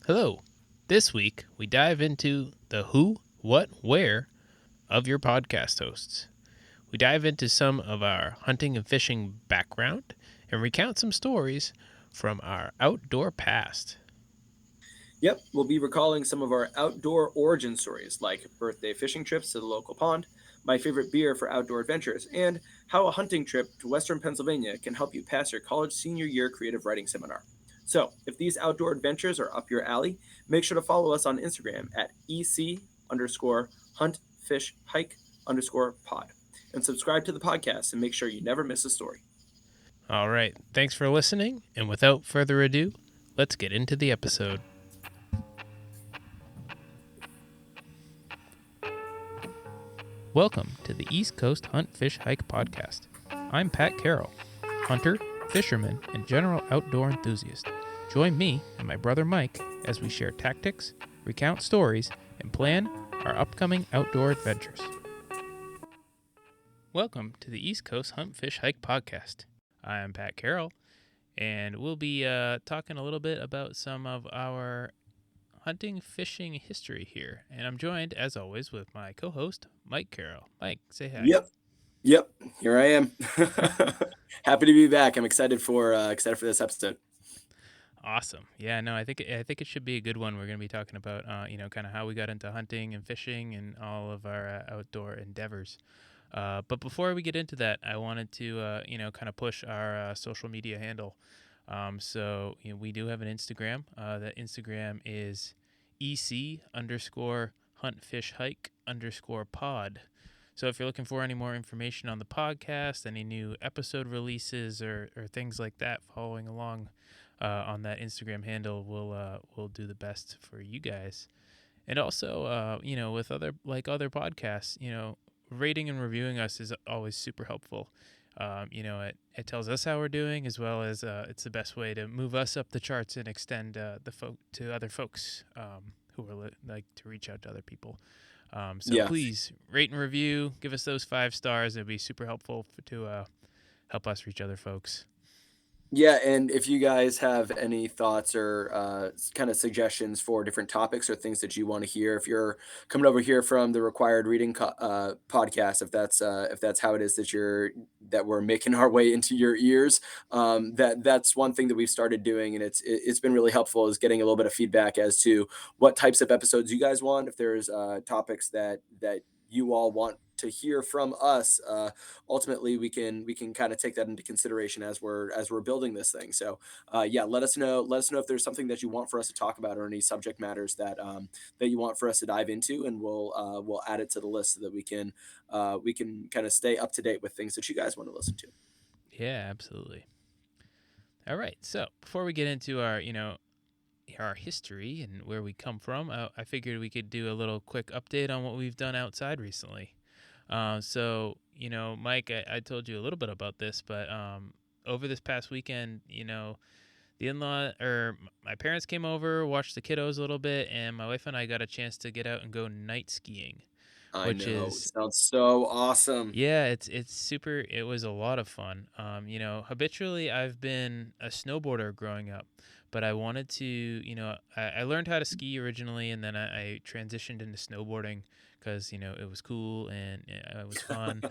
Hello. This week, we dive into the who, what, where of your podcast hosts. We dive into some of our hunting and fishing background and recount some stories from our outdoor past. Yep, we'll be recalling some of our outdoor origin stories, like birthday fishing trips to the local pond, my favorite beer for outdoor adventures, and how a hunting trip to Western Pennsylvania can help you pass your college senior year creative writing seminar. So, if these outdoor adventures are up your alley, make sure to follow us on Instagram at EC underscore hunt fish hike underscore pod. And subscribe to the podcast and make sure you never miss a story. All right, thanks for listening, and without further ado, let's get into the episode. Welcome to the East Coast Hunt Fish Hike podcast. I'm Pat Carroll, hunter, fisherman, and general outdoor enthusiast. Join me and my brother Mike as we share tactics, recount stories, and plan our upcoming outdoor adventures. Welcome to the East Coast Hunt Fish Hike podcast. I am Pat Carroll, and we'll be talking a little bit about some of our hunting fishing history here. And I'm joined, as always, with my co-host Mike Carroll. Mike, say hi. Yep, here I am. Happy to be back. I'm excited for this episode. Awesome. Yeah, no, I think it should be a good one. We're going to be talking about kind of how we got into hunting and fishing and all of our outdoor endeavors. But before we get into that, I wanted to kind of push our social media handle. So we do have an Instagram. That Instagram is EC underscore hunt fish hike underscore pod. So if you're looking for any more information on the podcast, any new episode releases or things like that following along on that Instagram handle, we'll do the best for you guys. And also, with other podcasts, rating and reviewing us is always super helpful. It tells us how we're doing, as well as it's the best way to move us up the charts and extend to other folks who are like to reach out to other people. So Yeah. please rate and review, give us those 5 stars. It'd be super helpful to help us reach other folks. Yeah, and if you guys have any thoughts or kind of suggestions for different topics or things that you want to hear, if you're coming over here from the Required Reading podcast, if that's how it is that we're making our way into your ears, that's one thing that we've started doing, and it's been really helpful is getting a little bit of feedback as to what types of episodes you guys want. If there's topics that you all want to hear from us, ultimately we can kind of take that into consideration as we're building this thing. So yeah, let us know if there's something that you want for us to talk about or any subject matters that you want for us to dive into, and we'll add it to the list so that we can kind of stay up to date with things that you guys want to listen to. Yeah, absolutely. All right. So before we get into our history and where we come from, I figured we could do a little quick update on what we've done outside recently. Mike, I told you a little bit about this, but over this past weekend, the in-law or my parents came over, watched the kiddos a little bit, and my wife and I got a chance to get out and go night skiing, I which know, it is sounds so awesome. yeah, it's super. It was a lot of fun. Habitually I've been a snowboarder growing up, but I wanted to, I learned how to ski originally, and then I transitioned into snowboarding because it was cool and it was fun.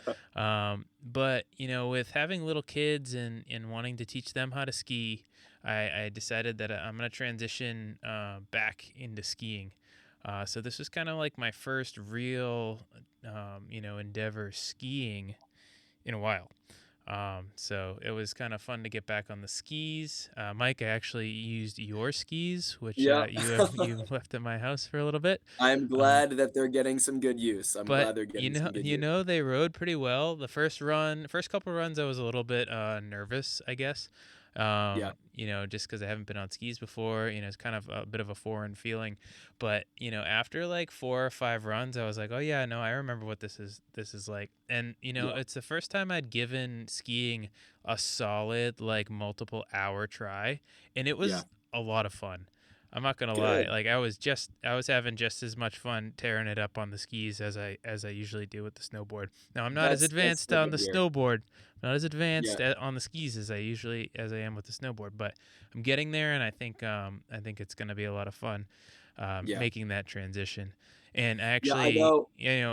But with having little kids and wanting to teach them how to ski, I decided that I'm gonna transition back into skiing. So this was kind of like my first real, endeavor skiing in a while. So it was kind of fun to get back on the skis. Mike, I actually used your skis, which Yeah. you left at my house for a little bit. I'm Um, glad that they're getting some good use. I'm but glad they're getting some good you use. know they rode pretty well. The first couple runs, I was a little bit nervous, I guess. Yeah. Just because I haven't been on skis before, it's kind of a bit of a foreign feeling. But after like 4 or 5 runs, I was like, oh yeah, no, I remember what this is like. And Yeah. it's the first time I'd given skiing a solid like multiple hour try, and it Yeah. was a lot of fun. I'm not gonna lie. Good. Like I was having just as much fun tearing it up on the skis as I usually do with the snowboard. Now I'm not as That's advanced so on good the to hear. snowboard, not as Yeah, advanced on the skis as I am with the snowboard, but I'm getting there, and I think it's gonna be a lot of fun, yeah. making that transition. And Yeah, I actually, know.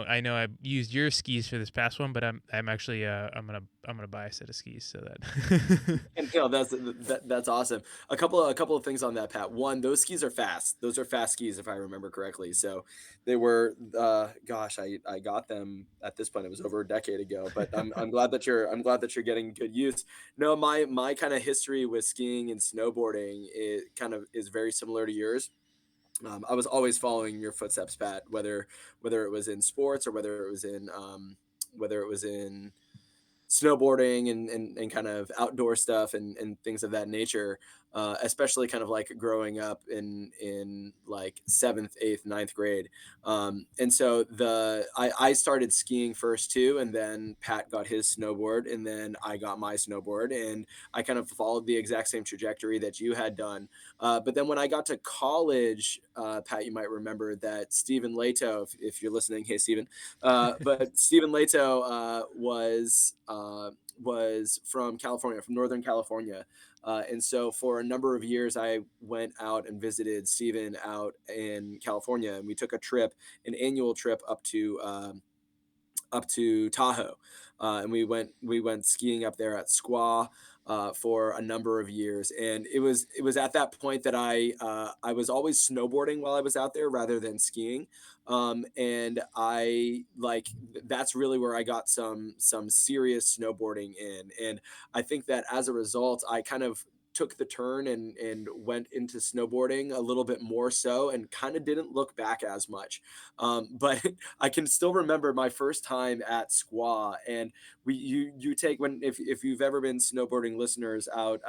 I know I used your skis for this past one, but I'm actually I'm gonna buy a set of skis so that. And no, that's awesome. A couple of things on that, Pat. One, those skis are fast. Those are fast skis, if I remember correctly. So they were, gosh, I got them at this point. It was over a decade ago. But I'm glad that you're getting good use. No, my kind of history with skiing and snowboarding, it kind of is very similar to yours. I was always following your footsteps, Pat. Whether it was in sports or whether it was in snowboarding and kind of outdoor stuff and things of that nature, especially kind of like growing up in like seventh, eighth, ninth grade. And so I started skiing first too, and then Pat got his snowboard, and then I got my snowboard, and I kind of followed the exact same trajectory that you had done. But then when I got to college, Pat, you might remember that Stephen Leto, if you're listening, hey Stephen, but Stephen Leto was from California, from Northern California, and so for a number of years, I went out and visited Stephen out in California, and we took a trip, an annual trip up to Tahoe, and we went skiing up there at Squaw for a number of years, and it was at that point that I was always snowboarding while I was out there rather than skiing, and I like that's really where I got some serious snowboarding in, and I think that as a result, I kind of took the turn and went into snowboarding a little bit more so and kind of didn't look back as much, but I can still remember my first time at Squaw, and you take when if you've ever been snowboarding, listeners out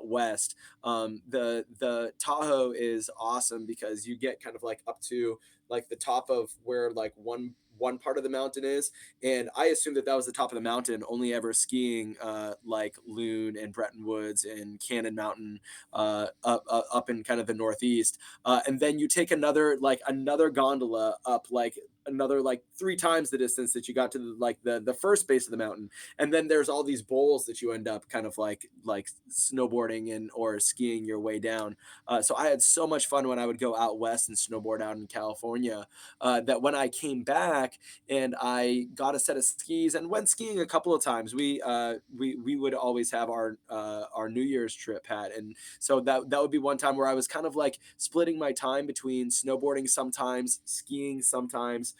west, the Tahoe is awesome because you get kind of like up to like the top of where like one part of the mountain is, and I assumed that that was the top of the mountain, only ever skiing like Loon and Bretton Woods and Cannon Mountain, up in kind of the northeast, and then you take another gondola up like another like three times the distance that you got to the first base of the mountain, and then there's all these bowls that you end up kind of like snowboarding and or skiing your way down. So I had so much fun when I would go out west and snowboard out in California, that when I came back and I got a set of skis and went skiing a couple of times, we would always have our New Year's trip, Pat, and so that would be one time where I was kind of like splitting my time between snowboarding sometimes, skiing sometimes,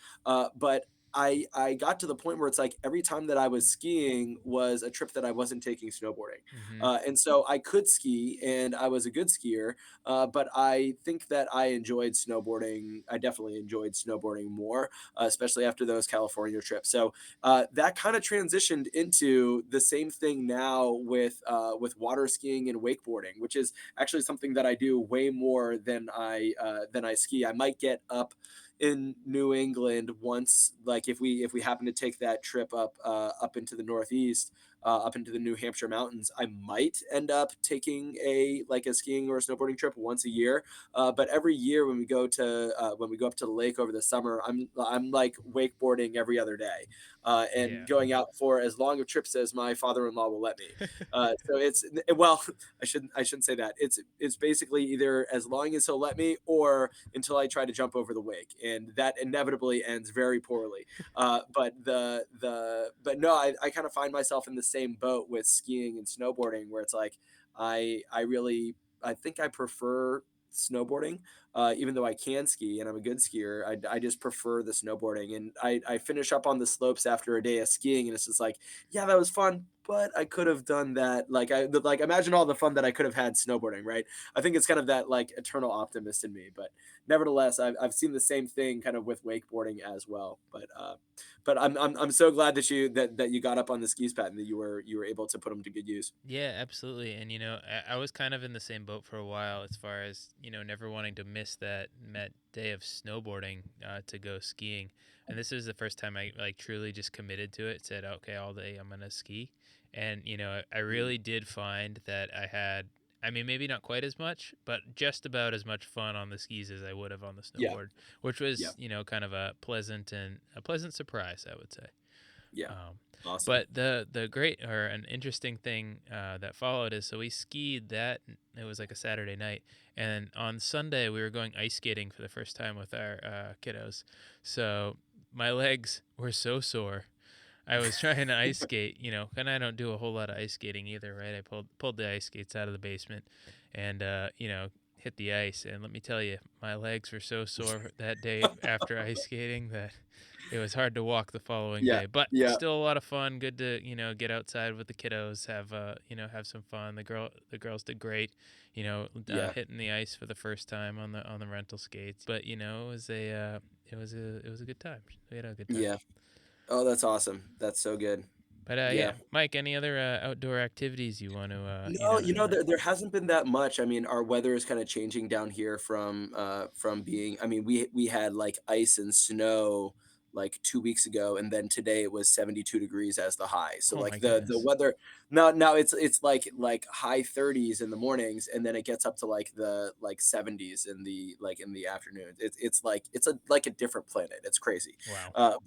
but I got to the point where it's like every time that I was skiing was a trip that I wasn't taking snowboarding, Hmm. and so I could ski and I was a good skier, but I think that I enjoyed snowboarding. I definitely enjoyed snowboarding more, especially after those California trips. So that kind of transitioned into the same thing now with water skiing and wakeboarding, which is actually something that I do way more than I ski. I might get up in New England once, like if we happen to take that trip up into the Northeast, up into the New Hampshire mountains, I might end up taking a like a skiing or a snowboarding trip once a year. But every year when we go up to the lake over the summer, I'm like wakeboarding every other day, and Yeah. going out for as long of trips as my father-in-law will let me. So it's well, I shouldn't say that. It's basically either as long as he'll let me or until I try to jump over the wake, and that inevitably ends very poorly. But no, I kind of find myself in the same boat with skiing and snowboarding, where it's like I really I think I prefer snowboarding, even though I can ski and I'm a good skier. I just prefer the snowboarding, and I finish up on the slopes after a day of skiing, and it's just like, yeah, that was fun, but I could have done that. Like imagine all the fun that I could have had snowboarding, right? I think it's kind of that like eternal optimist in me, but nevertheless, I've seen the same thing kind of with wakeboarding as well. But I'm so glad that that you got up on the skis, Pat, and that you were able to put them to good use. Yeah, absolutely. And I was kind of in the same boat for a while as far as, never wanting to miss that day of snowboarding to go skiing. And this is the first time I like truly just committed to it, said, okay, all day I'm gonna ski. And I Mm. really did find that I had I mean, maybe not quite as much, but just about as much fun on the skis as I would have on the Yeah, snowboard, which yeah, was, kind of a pleasant surprise, I would say. yeah. Um, Awesome. but the great or an interesting thing that followed is so we skied that it was like a Saturday night, and on Sunday we were going ice skating for the first time with our kiddos. So my legs were so sore. I was trying to ice skate, and I don't do a whole lot of ice skating either, right? I pulled the ice skates out of the basement, and hit the ice. And let me tell you, my legs were so sore that day after ice skating that it was hard to walk the following Yeah, day. But yeah, still a lot of fun. Good to get outside with the kiddos, have some fun. The girls did great, yeah, hitting the ice for the first time on the rental skates. But it was a good time. We had a good time. yeah. Oh, that's awesome. That's so good. But Yeah. yeah, Mike, any other outdoor activities you want to No, there hasn't been that much. I mean, our weather is kinda changing down here from being I mean, we had, like, ice and snow, like, 2 weeks ago, and then today it was 72 degrees as the high. So, Oh like, my the goodness. weather now it's like high 30s in the mornings, and then it gets up to, like, the, like, 70s in the afternoon. It's like it's like a different planet. It's crazy. Wow.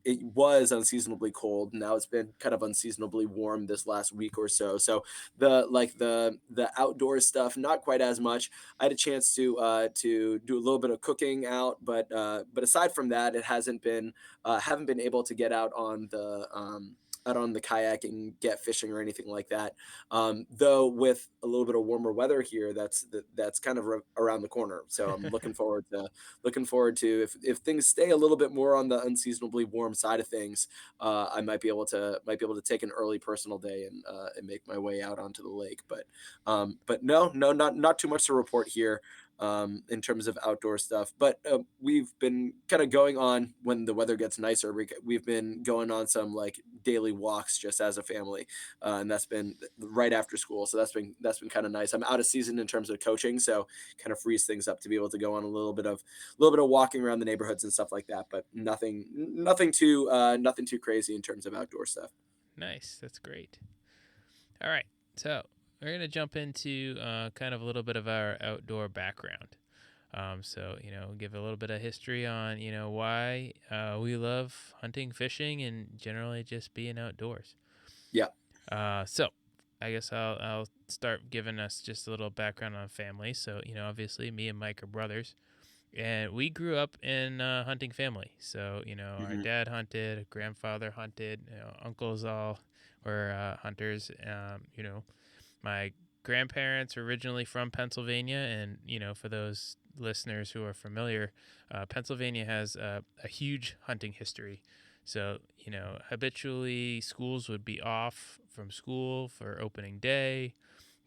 It was unseasonably cold. Now it's been kind of unseasonably warm this last week or so. So the outdoor stuff, not quite as much. I had a chance to do a little bit of cooking out, but aside from that, it hasn't been haven't been able to get out on the kayak and get fishing or anything like that. Though with a little bit of warmer weather here, that's kind of around the corner. So I'm looking forward to if things stay a little bit more on the unseasonably warm side of things, I might be able to take an early personal day and make my way out onto the lake. But no, not too much to report here in terms of outdoor stuff. But we've been kind of going on when the weather gets nicer. We've been going on some like daily walks just as a family, and that's been right after school. So that's been kind of nice. I'm out of season in terms of coaching, so kind of frees things up to be able to go on a little bit of walking around the neighborhoods and stuff like that, but nothing too crazy in terms of outdoor stuff. Nice. That's great. All right. So we're gonna jump into kind of a little bit of our outdoor background. So give a little bit of history on why we love hunting, fishing, and generally just being outdoors. Yeah. So I guess I'll start giving us just a little background on family. So obviously me and Mike are brothers, and we grew up in a hunting family. So our Hmm. dad hunted, grandfather hunted, uncles all were hunters. My grandparents are originally from Pennsylvania, and for those listeners who are familiar, Pennsylvania has a huge hunting history. So habitually schools would be off from school for opening day.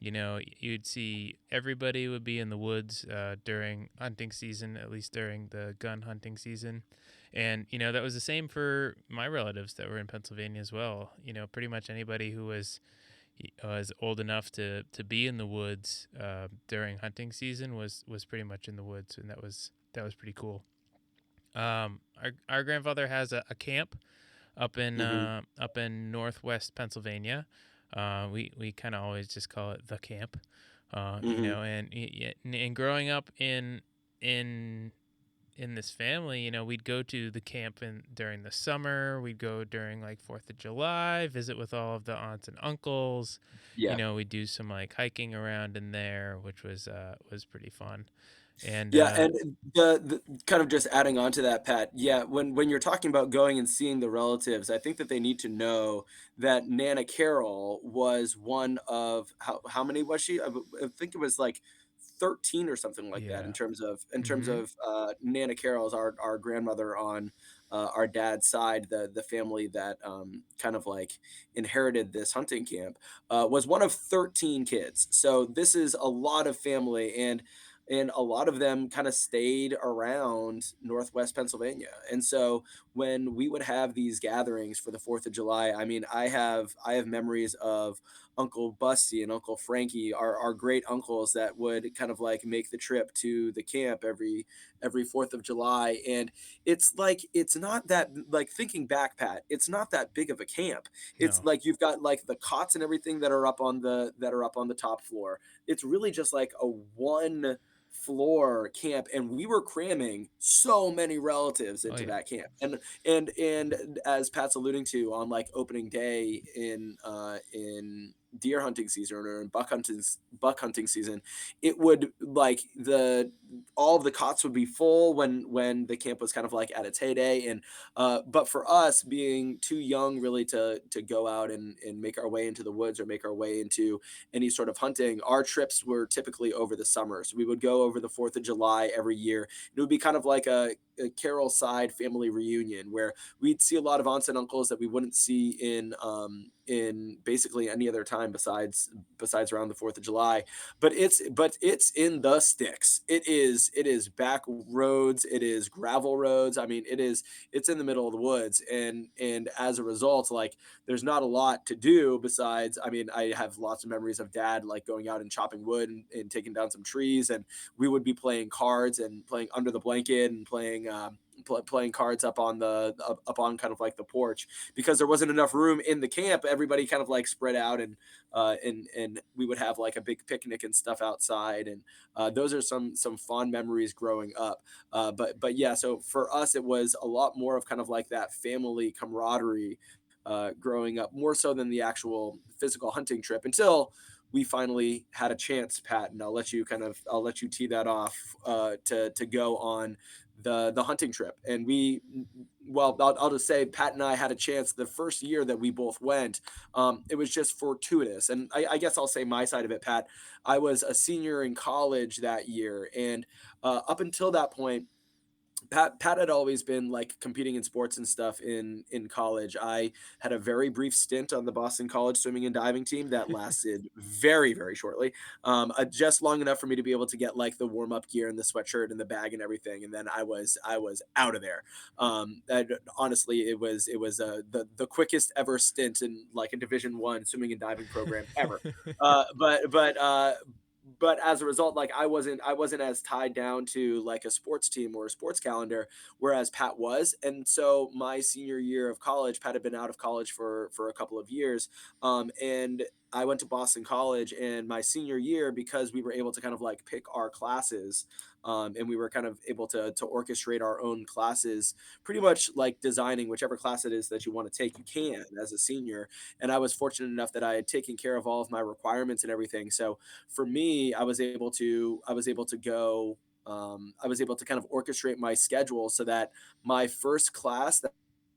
You'd see everybody would be in the woods during hunting season, at least during the gun hunting season. And that was the same for my relatives that were in Pennsylvania as well. Pretty much anybody who was old enough to be in the woods during hunting season was pretty much in the woods, and that was pretty cool. Our grandfather has a camp Hmm. up in northwest Pennsylvania. We kind of always just call it the camp. Hmm. And growing up in this family, we'd go to the camp during the summer. We'd go during like 4th of July, visit with all of the aunts and uncles. Yeah. We'd do some like hiking around in there, which was pretty fun. And Yeah, and the kind of just adding on to that, Pat, yeah, when you're talking about going and seeing the relatives, I think that they need to know that Nana Carol was one of how many was she? I think it was like 13 or something like that yeah. in terms Mhm. of Nana Carol's our grandmother on our dad's side, the family that kind of like inherited this hunting camp was one of 13 kids. So this is a lot of family, and and a lot of them kind of stayed around Northwest Pennsylvania. And so when we would have these gatherings for the 4th of July, I mean, I have memories of Uncle Busty and Uncle Frankie, our great uncles that would kind of like make the trip to the camp every 4th of July. And it's like it's not that, like, thinking back, Pat, it's not that big of a camp. It's No. like you've got like the cots and everything that are up on the top floor. It's really just like a one floor camp, and we were cramming so many relatives Oh into yeah. that camp. And as Pat's alluding to, on like opening day in deer hunting season or in buck hunting season, it would like the all of the cots would be full when the camp was kind of like at its heyday. And but for us, being too young really to go out and make our way into the woods or make our way into any sort of hunting, our trips were typically over the summer. So we would go over the 4th of July every year. It would be kind of like a Carol side family reunion where we'd see a lot of aunts and uncles that we wouldn't see in basically any other time besides around the 4th of July. But it's in the sticks. It is back roads, it is gravel roads. I mean, it's in the middle of the woods. And as a result, like, there's not a lot to do besides, I mean, I have lots of memories of dad like going out and chopping wood and taking down some trees, and we would be playing cards and playing under the blanket and playing cards up on kind of like the porch, because there wasn't enough room in the camp. Everybody kind of like spread out, and we would have like a big picnic and stuff outside. And those are some fond memories growing up. But yeah, so for us it was a lot more of kind of like that family camaraderie growing up, more so than the actual physical hunting trip, until we finally had a chance, Pat. And I'll let you tee that off to go on the hunting trip. And I'll just say, Pat and I had a chance the first year that we both went. It was just fortuitous. And I guess I'll say my side of it, Pat. I was a senior in college that year, and up until that point, Pat had always been like competing in sports and stuff in college. I had a very brief stint on the Boston College swimming and diving team that lasted very, very shortly, just long enough for me to be able to get like the warm up gear and the sweatshirt and the bag and everything, and then I was out of there. And honestly, it was the quickest ever stint in like a Division 1 swimming and diving program ever. Uh, but but uh, but as a result, like, I wasn't as tied down to like a sports team or a sports calendar, whereas Pat was. And so my senior year of college, Pat had been out of college for a couple of years, and I went to Boston College. And my senior year, because we were able to kind of like pick our classes, and we were kind of able to orchestrate our own classes, pretty much like designing whichever class it is that you want to take, you can as a senior. And I was fortunate enough that I had taken care of all of my requirements and everything. So for me, I was able to kind of orchestrate my schedule so that my first class that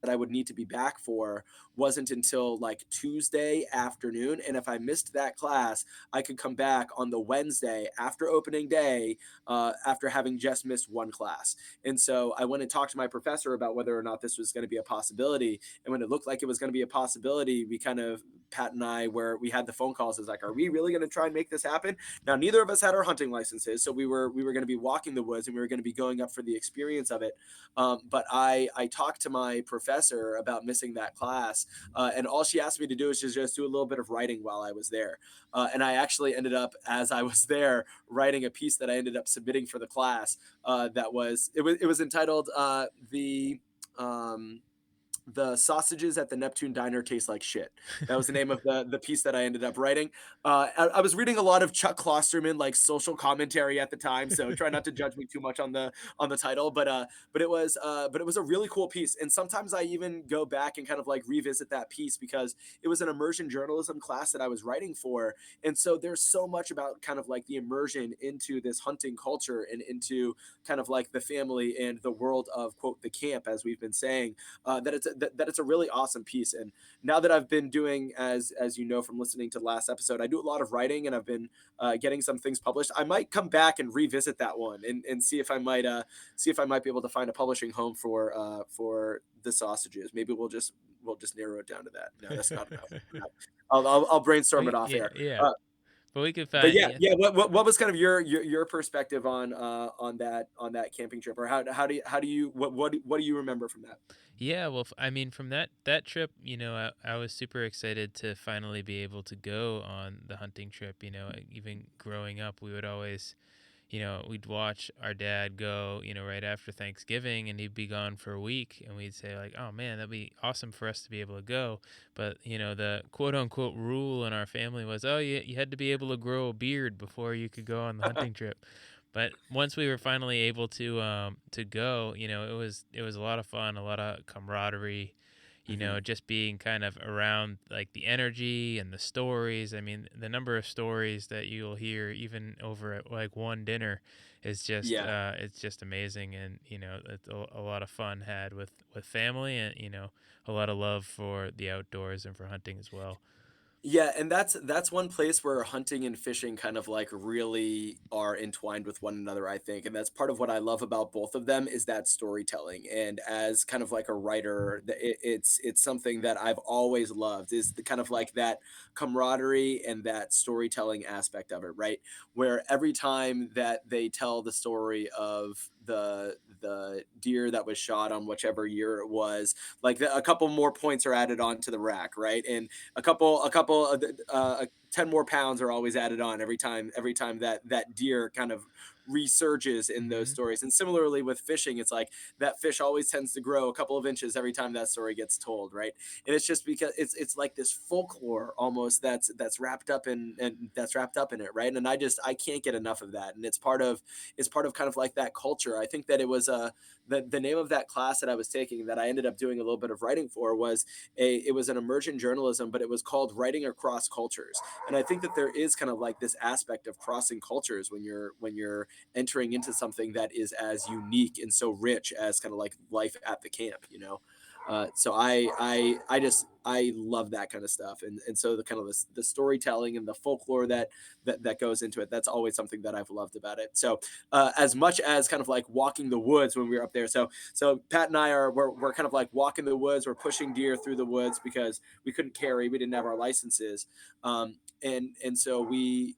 I would need to be back for wasn't until like Tuesday afternoon. And if I missed that class, I could come back on the Wednesday after opening day, after having just missed one class. And so I went and talked to my professor about whether or not this was going to be a possibility. And when it looked like it was going to be a possibility, Pat and I, where we had the phone calls, is like, are we really going to try and make this happen? Now, neither of us had our hunting licenses, so we were going to be walking the woods, and we were going to be going up for the experience of it. But I talked to my professor about missing that class, and all she asked me to do is just do a little bit of writing while I was there. And I actually ended up, as I was there, writing a piece that I ended up submitting for the class. It was entitled the sausages at the Neptune Diner taste like shit. That was the name of the piece that I ended up writing. I was reading a lot of Chuck Klosterman like social commentary at the time, so try not to judge me too much on the title. But it was a really cool piece, and sometimes I even go back and kind of like revisit that piece, because it was an immersion journalism class that I was writing for. And so there's so much about kind of like the immersion into this hunting culture and into kind of like the family and the world of, quote, the camp, as we've been saying, that it's a really awesome piece. And now that I've been doing, as you know from listening to the last episode, I do a lot of writing, and I've been getting some things published. I might come back and revisit that one, and see if I might be able to find a publishing home for the sausages. Maybe we'll just narrow it down to that. No, that's not enough. I'll brainstorm it off Yeah, air. yeah. Uh, but we could But find yeah, yeah. yeah, what was kind of your perspective on that camping trip? Or how do you what do you remember from that? Yeah, well, I mean, from that trip, I was super excited to finally be able to go on the hunting trip. Even growing up, we would always, we'd watch our dad go, right after Thanksgiving, and he'd be gone for a week, and we'd say like, "Oh man, that'd be awesome for us to be able to go." But the quote unquote rule in our family was, "Oh, you had to be able to grow a beard before you could go on the hunting trip." But once we were finally able to go, it was a lot of fun, a lot of camaraderie, Mhm. just being kind of around like the energy and the stories. I mean, the number of stories that you'll hear even over at like one dinner is just Yeah. it's just amazing, and it's a lot of fun had with family, and a lot of love for the outdoors and for hunting as well. Yeah, and that's one place where hunting and fishing kind of like really are entwined with one another, I think. And that's part of what I love about both of them is that storytelling. And as kind of like a writer, it's something that I've always loved is the kind of like that camaraderie and that storytelling aspect of it, right? Where every time that they tell the story of the deer that was shot on whichever year it was, like a couple more points are added on to the rack, right? And a couple of 10 more pounds are always added on every time that deer kind of resurges in those Hmm. stories. And similarly with fishing, it's like that fish always tends to grow a couple of inches every time that story gets told, right? And it's just because it's like this folklore almost that's wrapped up in and that's wrapped up in it, right? And I can't get enough of that. And it's part of kind of like that culture. I think that it was the name of that class that I was taking that I ended up doing a little bit of writing for was it was an immersion journalism, but it was called Writing Across Cultures. And I think that there is kind of like this aspect of crossing cultures when you're entering into something that is as unique and so rich as kind of like life at the camp, you know. So I love that kind of stuff, and so the kind of the storytelling and the folklore that goes into it. That's always something that I've loved about it. So as much as kind of like walking the woods when we were up there. So Pat and I we're kind of like walking the woods. We're pushing deer through the woods because we couldn't carry. We didn't have our licenses. And so we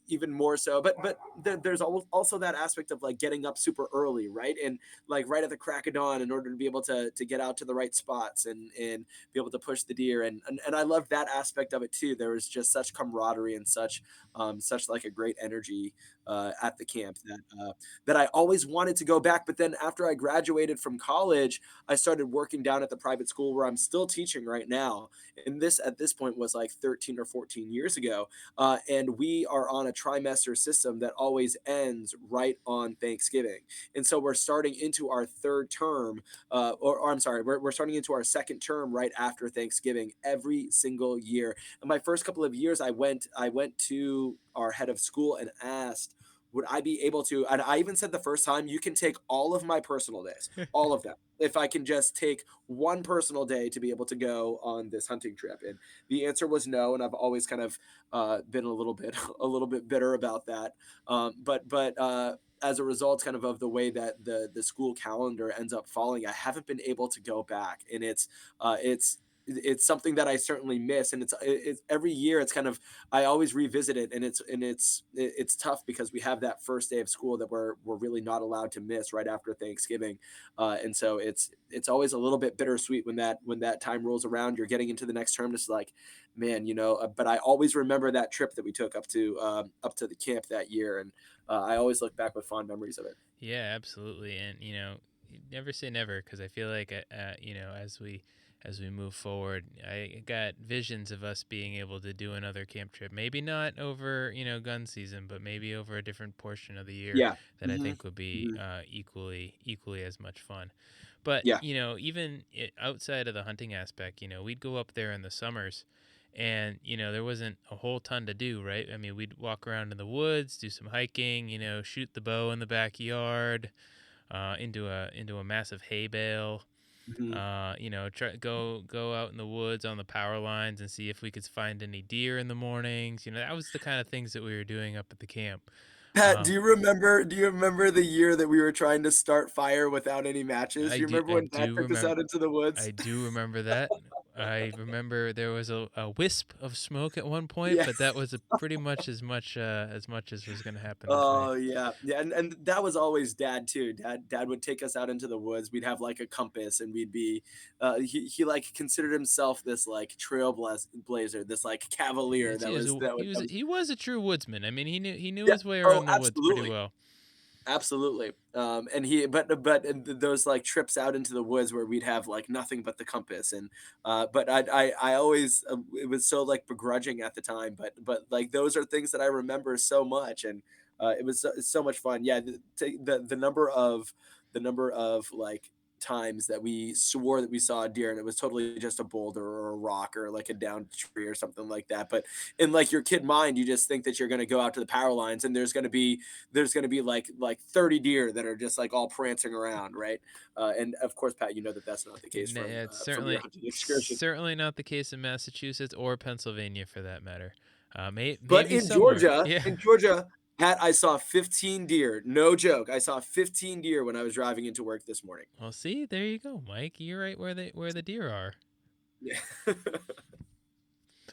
even more so. But there's also that aspect of like getting up super early, right? And like right at the crack of dawn in order to be able to get out to the right spots and be able to push the deer. And I love that aspect of it too. There was just such camaraderie and such like a great energy at the camp that I always wanted to go back. But then after I graduated from college, I started working down at the private school where I'm still teaching right now. And this at this point was like 13 or 14 years ago. And we are on a trimester system that always ends right on Thanksgiving. And so we're starting into our third term, or I'm sorry, we're starting into our second term right after Thanksgiving every single year. And my first couple of years, I went to our head of school and asked, would I be able to? And I even said the first time, you can take all of my personal days, all of them. If I can just take one personal day to be able to go on this hunting trip, and the answer was no. And I've always kind of been a little bit a little bit bitter about that. But as a result, kind of the way that the school calendar ends up falling, I haven't been able to go back, and it's something that I certainly miss, and it's every year. It's kind of I always revisit it, and it's tough because we have that first day of school that we're really not allowed to miss right after Thanksgiving, and so it's always a little bit bittersweet when that time rolls around. You're getting into the next term, just like, man, But I always remember that trip that we took up to the camp that year, and I always look back with fond memories of it. Yeah, absolutely. And you never say never, because I feel like as we move forward, I got visions of us being able to do another camp trip. Maybe not over gun season, but maybe over a different portion of the year Yeah. that I Hmm. think would be Hmm. equally as much fun. But Yeah. even outside of the hunting aspect, we'd go up there in the summers, and there wasn't a whole ton to do, right? I mean, we'd walk around in the woods, do some hiking, shoot the bow in the backyard, into a massive hay bale. Hmm. Try go out in the woods on the power lines and see if we could find any deer in the mornings. That was the kind of things that we were doing up at the camp. Pat, do Um, you remember do you remember the year that we were trying to start fire without any matches? I You do remember I when Pat do took us remember out into the woods? I do remember that. I remember there was a wisp of smoke at one point, Yeah. but that was pretty much as much as was going to happen that night. Oh, yeah. Yeah, and that was always dad too. Dad would take us out into the woods. We'd have, like, a compass, and we'd be he, like, considered himself this, like, blazer, this, like, cavalier Yes, that was that was he was a true woodsman. I mean, he knew Yeah. his way Oh, around the woods pretty absolutely. well. Absolutely. And he but and those, like, trips out into the woods where we'd have, like, nothing but the compass, and, but I always, it was so, like, begrudging at the time, but, like, those are things that I remember so much, and, it was it's so much fun. Yeah, the number of, like, times that we swore that we saw a deer, and it was totally just a boulder or a rock or, like, a downed tree or something like that, but in, like, your kid mind, you just think that you're gonna go out to the power lines, and there's gonna be like 30 deer that are just like all prancing around, right? And of course, Pat, you know that that's not the case Yeah, it's from your hunting excursion. certainly not the case in Massachusetts or Pennsylvania for that matter. But Maybe somewhere. Yeah. in Georgia, Pat, I saw 15 deer. No joke. I saw 15 deer when I was driving into work this morning. Well, see, there you go, Mike. You're right where the deer are. Yeah.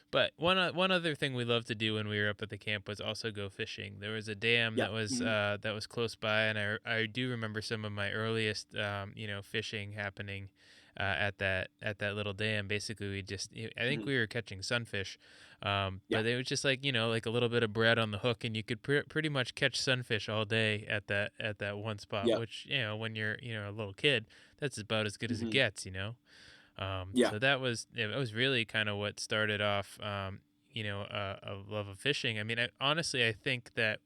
But one other thing we loved to do when we were up at the camp was also go fishing. There was a dam Yeah. Mhm. that was close by, and I do remember some of my earliest fishing happening at that little dam. Basically, I think Mhm. we were catching sunfish, Yeah. but it was just like like a little bit of bread on the hook, and you could pretty much catch sunfish all day at that one spot. Yeah. Which when you're a little kid, that's about as good as it Mhm. gets. Yeah. So that was really kind of what started off, a love of fishing. I mean, honestly, I think that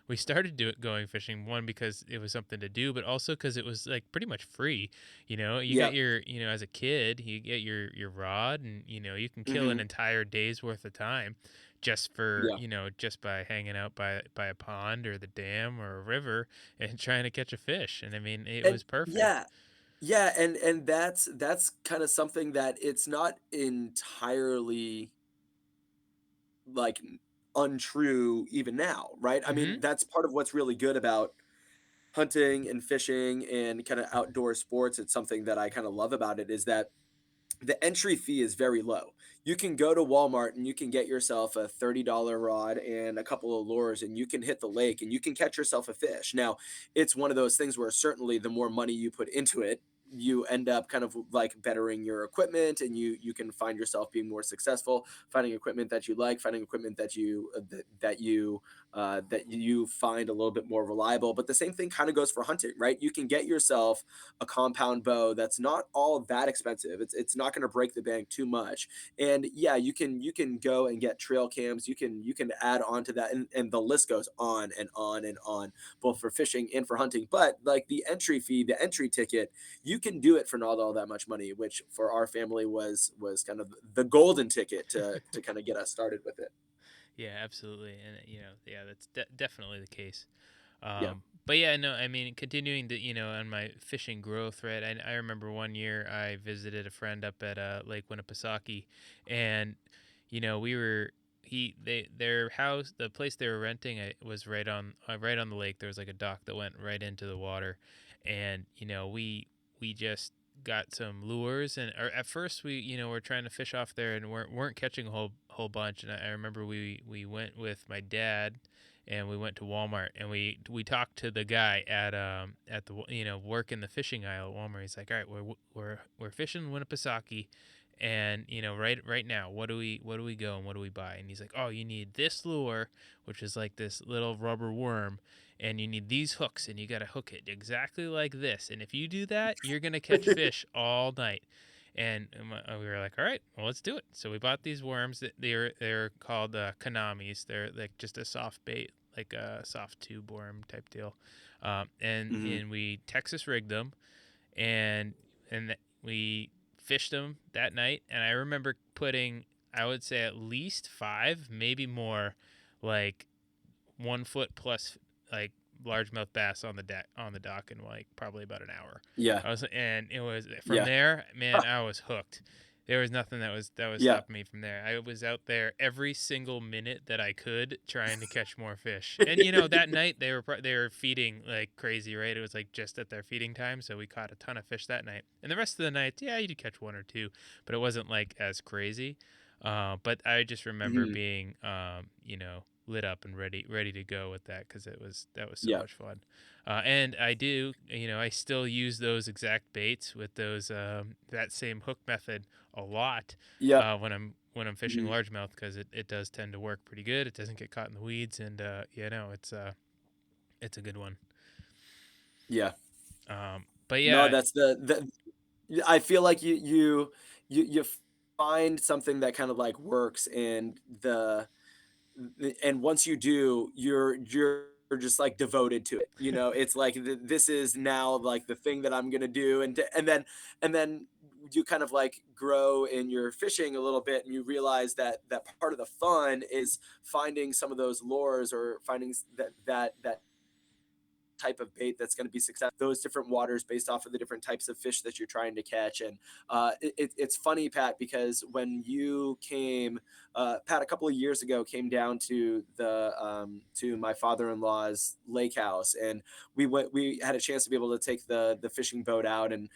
we started going fishing one because it was something to do, but also because it was like pretty much free. You Yeah. get as a kid, you get your rod, and you can kill an Mhm. entire day's worth of time just for Yeah. just by hanging out by a pond or the dam or a river and trying to catch a fish. And I mean, it And was perfect. yeah. Yeah, and that's kind of something that it's not entirely like untrue even now, right? I Mm-hmm. mean, that's part of what's really good about hunting and fishing and kind of outdoor sports. It's something that I kind of love about it is that the entry fee is very low. You can go to Walmart and you can get yourself a $30 rod and a couple of lures, and you can hit the lake and you can catch yourself a fish. Now, it's one of those things where certainly the more money you put into it, you end up kind of like bettering your equipment, and you can find yourself being more successful, finding equipment that you like, finding equipment that you find a little bit more reliable. But the same thing kind of goes for hunting, right? You can get yourself a compound bow that's not all that expensive. It's not going to break the bank too much. And yeah, you can go and get trail cams. You can add on to that, and the list goes on and on and on, both for fishing and for hunting. But like the entry fee, the entry ticket, you can do it for not all that much money, which for our family was kind of the golden ticket to kind of get us started with it. Yeah, absolutely, and yeah, that's definitely the case. Yeah. But yeah, no, I mean, continuing to on my fishing growth, right? I remember one year I visited a friend up at Lake Winnipesaukee, and we were their house, the place they were renting, was right on the lake. There was like a dock that went right into the water, and we just got some lures, and or at first we were trying to fish off there and weren't catching a whole bunch. And I remember we went with my dad, and we went to Walmart, and we talked to the guy at the working the fishing aisle at Walmart. He's like, all right, we're fishing Winnipesaukee, and right now, what do we go and what do we buy? And he's like, oh, you need this lure, which is like this little rubber worm, and you need these hooks, and you got to hook it exactly like this, and if you do that, you're gonna catch fish all night. And we were like, all right, well, let's do it. So we bought these worms. They're called kanamis. They're like just a soft bait, like a soft tube worm type deal. Hmm. And we Texas rigged them, and we fished them that night. And I remember putting, I would say, at least five, maybe more, like 1 foot plus, like largemouth bass on the dock in like probably about an hour. Yeah. And it was from Yeah. there, man, I was hooked. There was nothing that was Yeah. stopping me from there. I was out there every single minute that I could trying to catch more fish. And that night they were feeding like crazy, right? It was like just at their feeding time, so we caught a ton of fish that night. And the rest of the night, yeah, you did catch one or two, but it wasn't like as crazy. But I just remember Mhm. being, lit up and ready to go with that because that was so Yeah. much fun. And I do, I still use those exact baits with those that same hook method a lot Yep. when I'm fishing Mhm. largemouth because it does tend to work pretty good. It doesn't get caught in the weeds, and it's a good one. Yeah. But No, yeah, that's the yeah, I feel like you find something that kind of, like, works, and once you do, you're just, like, devoted to it, It's like, this is now, like, the thing that I'm gonna do, and then you kind of, like, grow in your fishing a little bit, and you realize that part of the fun is finding some of those lures or finding that type of bait that's going to be successful those different waters based off of the different types of fish that you're trying to catch. And it's funny, Pat, because when you came, Pat, a couple of years ago came down to the to my father-in-law's lake house, and we had a chance to be able to take the fishing boat out. And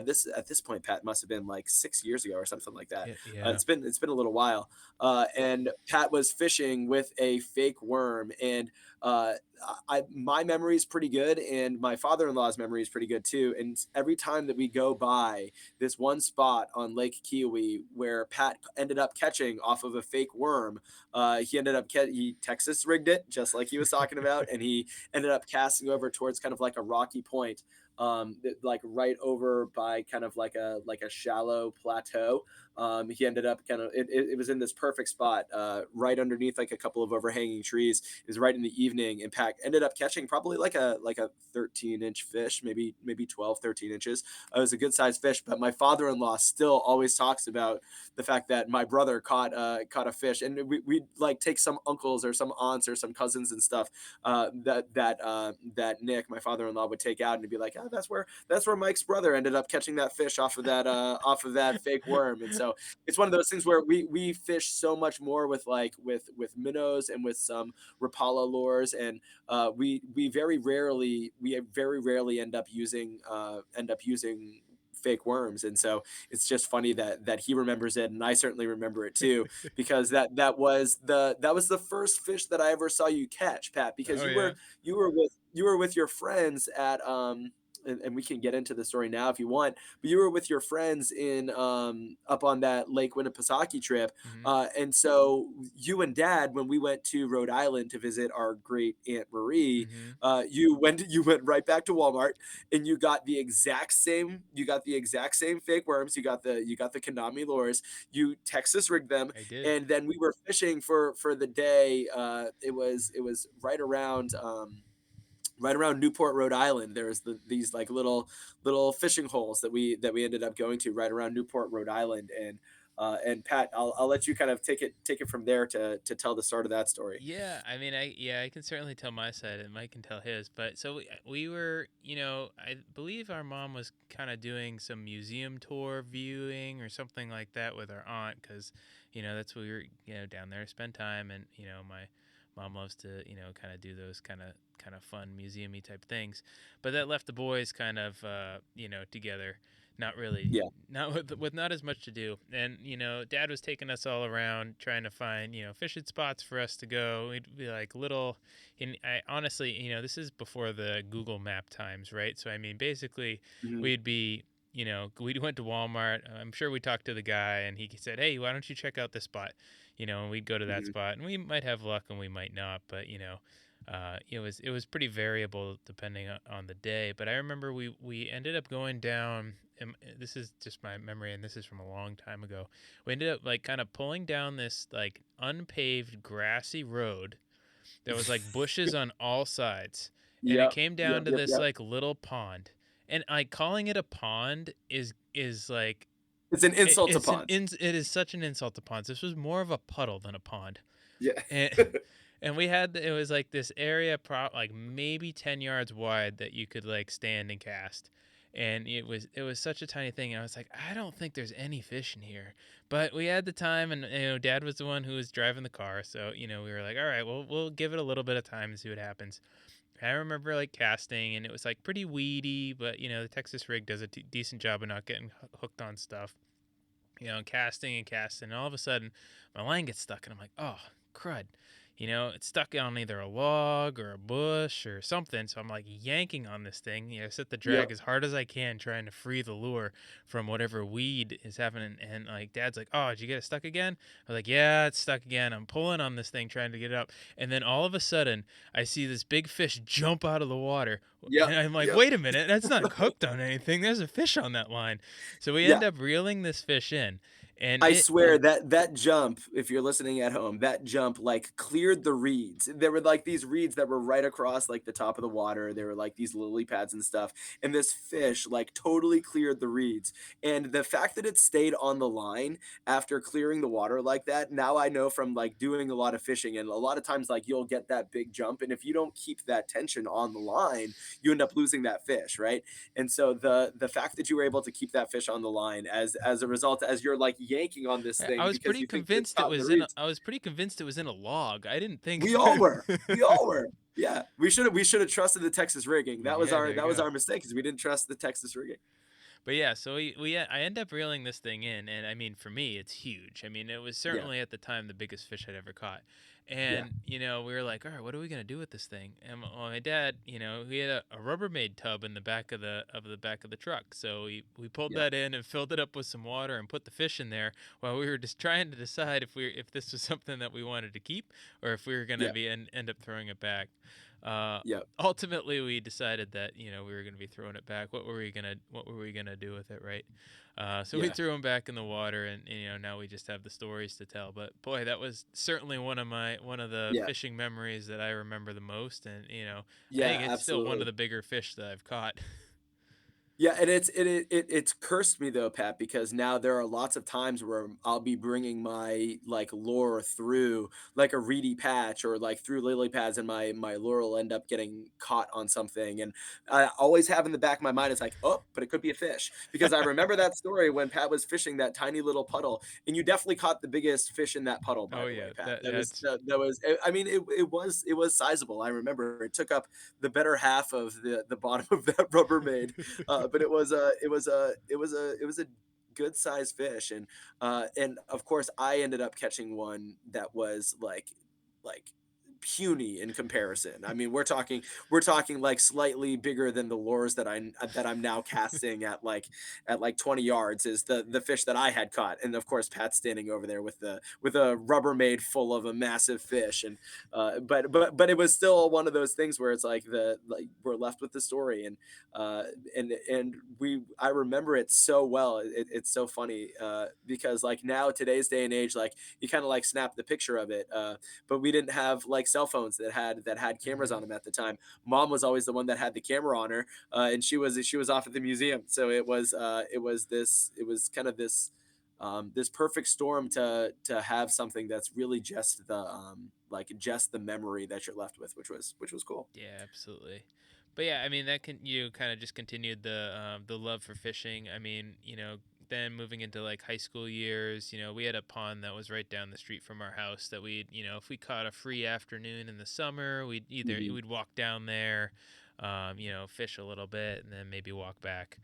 this at this point, Pat, must have been like 6 years ago or something like that. yeah. It's been a little while. And Pat was fishing with a fake worm. And uh, my memory is pretty good, and my father-in-law's memory is pretty good too. And every time that we go by this one spot on Lake Kiwi where Pat ended up catching off of a fake worm, he Texas rigged it just like he was talking about, and he ended up casting over towards kind of like a rocky point, like right over by kind of like a shallow plateau. He ended up kind of it was in this perfect spot, right underneath like a couple of overhanging trees. It was right in the evening, and Pack ended up catching probably like a 13-inch fish, maybe 12, 13 inches. It was a good sized fish, but my father-in-law still always talks about the fact that my brother caught a fish. And we'd like take some uncles or some aunts or some cousins and stuff, that Nick, my father-in-law, would take out, and he'd be like, oh, that's where Mike's brother ended up catching that fish off of that fake worm. And so it's one of those things where we fish so much more with like with minnows and with some Rapala lures. And we very rarely end up using fake worms. And so it's just funny that he remembers it, and I certainly remember it too, because that was the first fish that I ever saw you catch, Pat, because Oh you were yeah. you were with your friends at and we can get into the story now if you want, but you were with your friends in up on that Lake Winnipesaukee trip. Hmm. And so you and Dad, when we went to Rhode Island to visit our great Aunt Marie, Hmm. you went right back to Walmart, and you got the exact same fake worms. You got the Konami lures. You Texas rigged them, I did. and then we were fishing for the day. It was right around Newport, Rhode Island. There's these like little fishing holes that we ended up going to right around Newport, Rhode Island. And Pat, I'll let you kind of take it from there to tell the start of that story. Yeah, I mean, I can certainly tell my side, and Mike can tell his. But so we were, I believe our mom was kind of doing some museum tour viewing or something like that with our aunt, because, that's what we were, down there to spend time, and my mom loves to, kind of do those kind of fun museumy type things. But that left the boys kind of, together, not really, Yeah. not with not as much to do. And Dad was taking us all around trying to find fishing spots for us to go. We'd be like little, and I honestly, this is before the Google Map times, right? So I mean, basically, Mhm. we'd be we went to Walmart. I'm sure we talked to the guy, and he said, "Hey, why don't you check out this spot?" And we'd go to that Mhm. spot, and we might have luck, and we might not, but it was pretty variable depending on the day. But I remember we ended up going down. And this is just my memory, and this is from a long time ago. We ended up like kind of pulling down this like unpaved grassy road that was like bushes on all sides, and it Yep. came Yep. down to Yep. this Yep. like little pond. And like calling it a pond is like It's an insult to ponds. it is such an insult to ponds. This was more of a puddle than a pond. Yeah. And and it was like this area like maybe 10 yards wide that you could like stand and cast. and it was such a tiny thing. And I was like, I don't think there's any fish in here, but we had the time, and Dad was the one who was driving the car, so we were like, all right, well, we'll give it a little bit of time and see what happens. I remember like casting, and it was like pretty weedy, but the Texas rig does a decent job of not getting hooked on stuff. Casting and casting, and all of a sudden my line gets stuck, and I'm like, oh, crud. It's stuck on either a log or a bush or something. So I'm like yanking on this thing, set the drag Yep. as hard as I can, trying to free the lure from whatever weed is happening. And like Dad's like, oh, did you get it stuck again? I was like, yeah, it's stuck again. I'm pulling on this thing, trying to get it up. And then all of a sudden, I see this big fish jump out of the water. Yep. And I'm like, Yep. wait a minute, that's not hooked on anything. There's a fish on that line. So we Yeah. end up reeling this fish in, and I it swear that that jump, if you're listening at home, that jump like cleared the reeds. There were like these reeds that were right across like the top of the water. There were like these lily pads and stuff. And this fish like totally cleared the reeds. And the fact that it stayed on the line after clearing the water like that, now I know from like doing a lot of fishing, and a lot of times like you'll get that big jump. And if you don't keep that tension on the line, you end up losing that fish, right? And so the fact that you were able to keep that fish on the line as a result, as you're like yanking on this I thing was because pretty you think it's convinced it caught in the was in a, reeds. I was pretty convinced it was in a log. I didn't think We all were. We all were. Yeah. We should have trusted the Texas rigging. That was Yeah, our there you that was go. our mistake, because we didn't trust the Texas rigging. But yeah, so I end up reeling this thing in, and I mean, for me, it's huge. I mean, it was Yeah. certainly at the time the biggest fish I'd ever caught. Yeah. And we were like, all right, what are we gonna do with this thing? And my dad, he had a Rubbermaid tub in the back of the truck, so we pulled Yeah. that in and filled it up with some water and put the fish in there while we were just trying to decide if this was something that we wanted to keep, or if we were gonna Yeah. be end up throwing it back. Yeah. Ultimately, we decided that we were going to be throwing it back. What were we gonna do with it, right? So we Yeah. threw them back in the water, and now we just have the stories to tell. But boy, that was certainly one of the Yeah. fishing memories that I remember the most, and I Yeah, think it's still one of absolutely. the bigger fish that I've caught. Yeah, and it's cursed me though, Pat, because now there are lots of times where I'll be bringing my like lure through like a reedy patch or like through lily pads, and my lure will end up getting caught on something, and I always have in the back of my mind it's like, oh, but it could be a fish, because I remember that story when Pat was fishing that tiny little puddle, and you definitely caught the biggest fish in that puddle, by Oh the way, yeah, Pat. that That was that's that was I mean it was sizable. I remember it took up the better half of the bottom of that Rubbermaid, but it was a good sized fish, and of course I ended up catching one that was like puny in comparison. I mean, we're talking like slightly bigger than the lures that I'm now casting at like 20 yards is the fish that I had caught, and of course Pat's standing over there with a Rubbermaid full of a massive fish, and but it was still one of those things where it's like we're left with the story, uh, and I remember it so well. It's so funny because like now today's day and age, like you kind of like snap the picture of it, but we didn't have like cell phones that had cameras on Mhm. them at the time. Mom was always the one that had the camera on her, and she was off at the museum, so it was kind of this perfect storm to have something that's really just the memory that you're left with, which was cool. Yeah, absolutely. But yeah, I mean that can you kind of just continued the love for fishing. I mean, then moving into like high school years, we had a pond that was right down the street from our house that if we caught a free afternoon in the summer, Mhm. we'd walk down there, fish a little bit and then maybe walk back.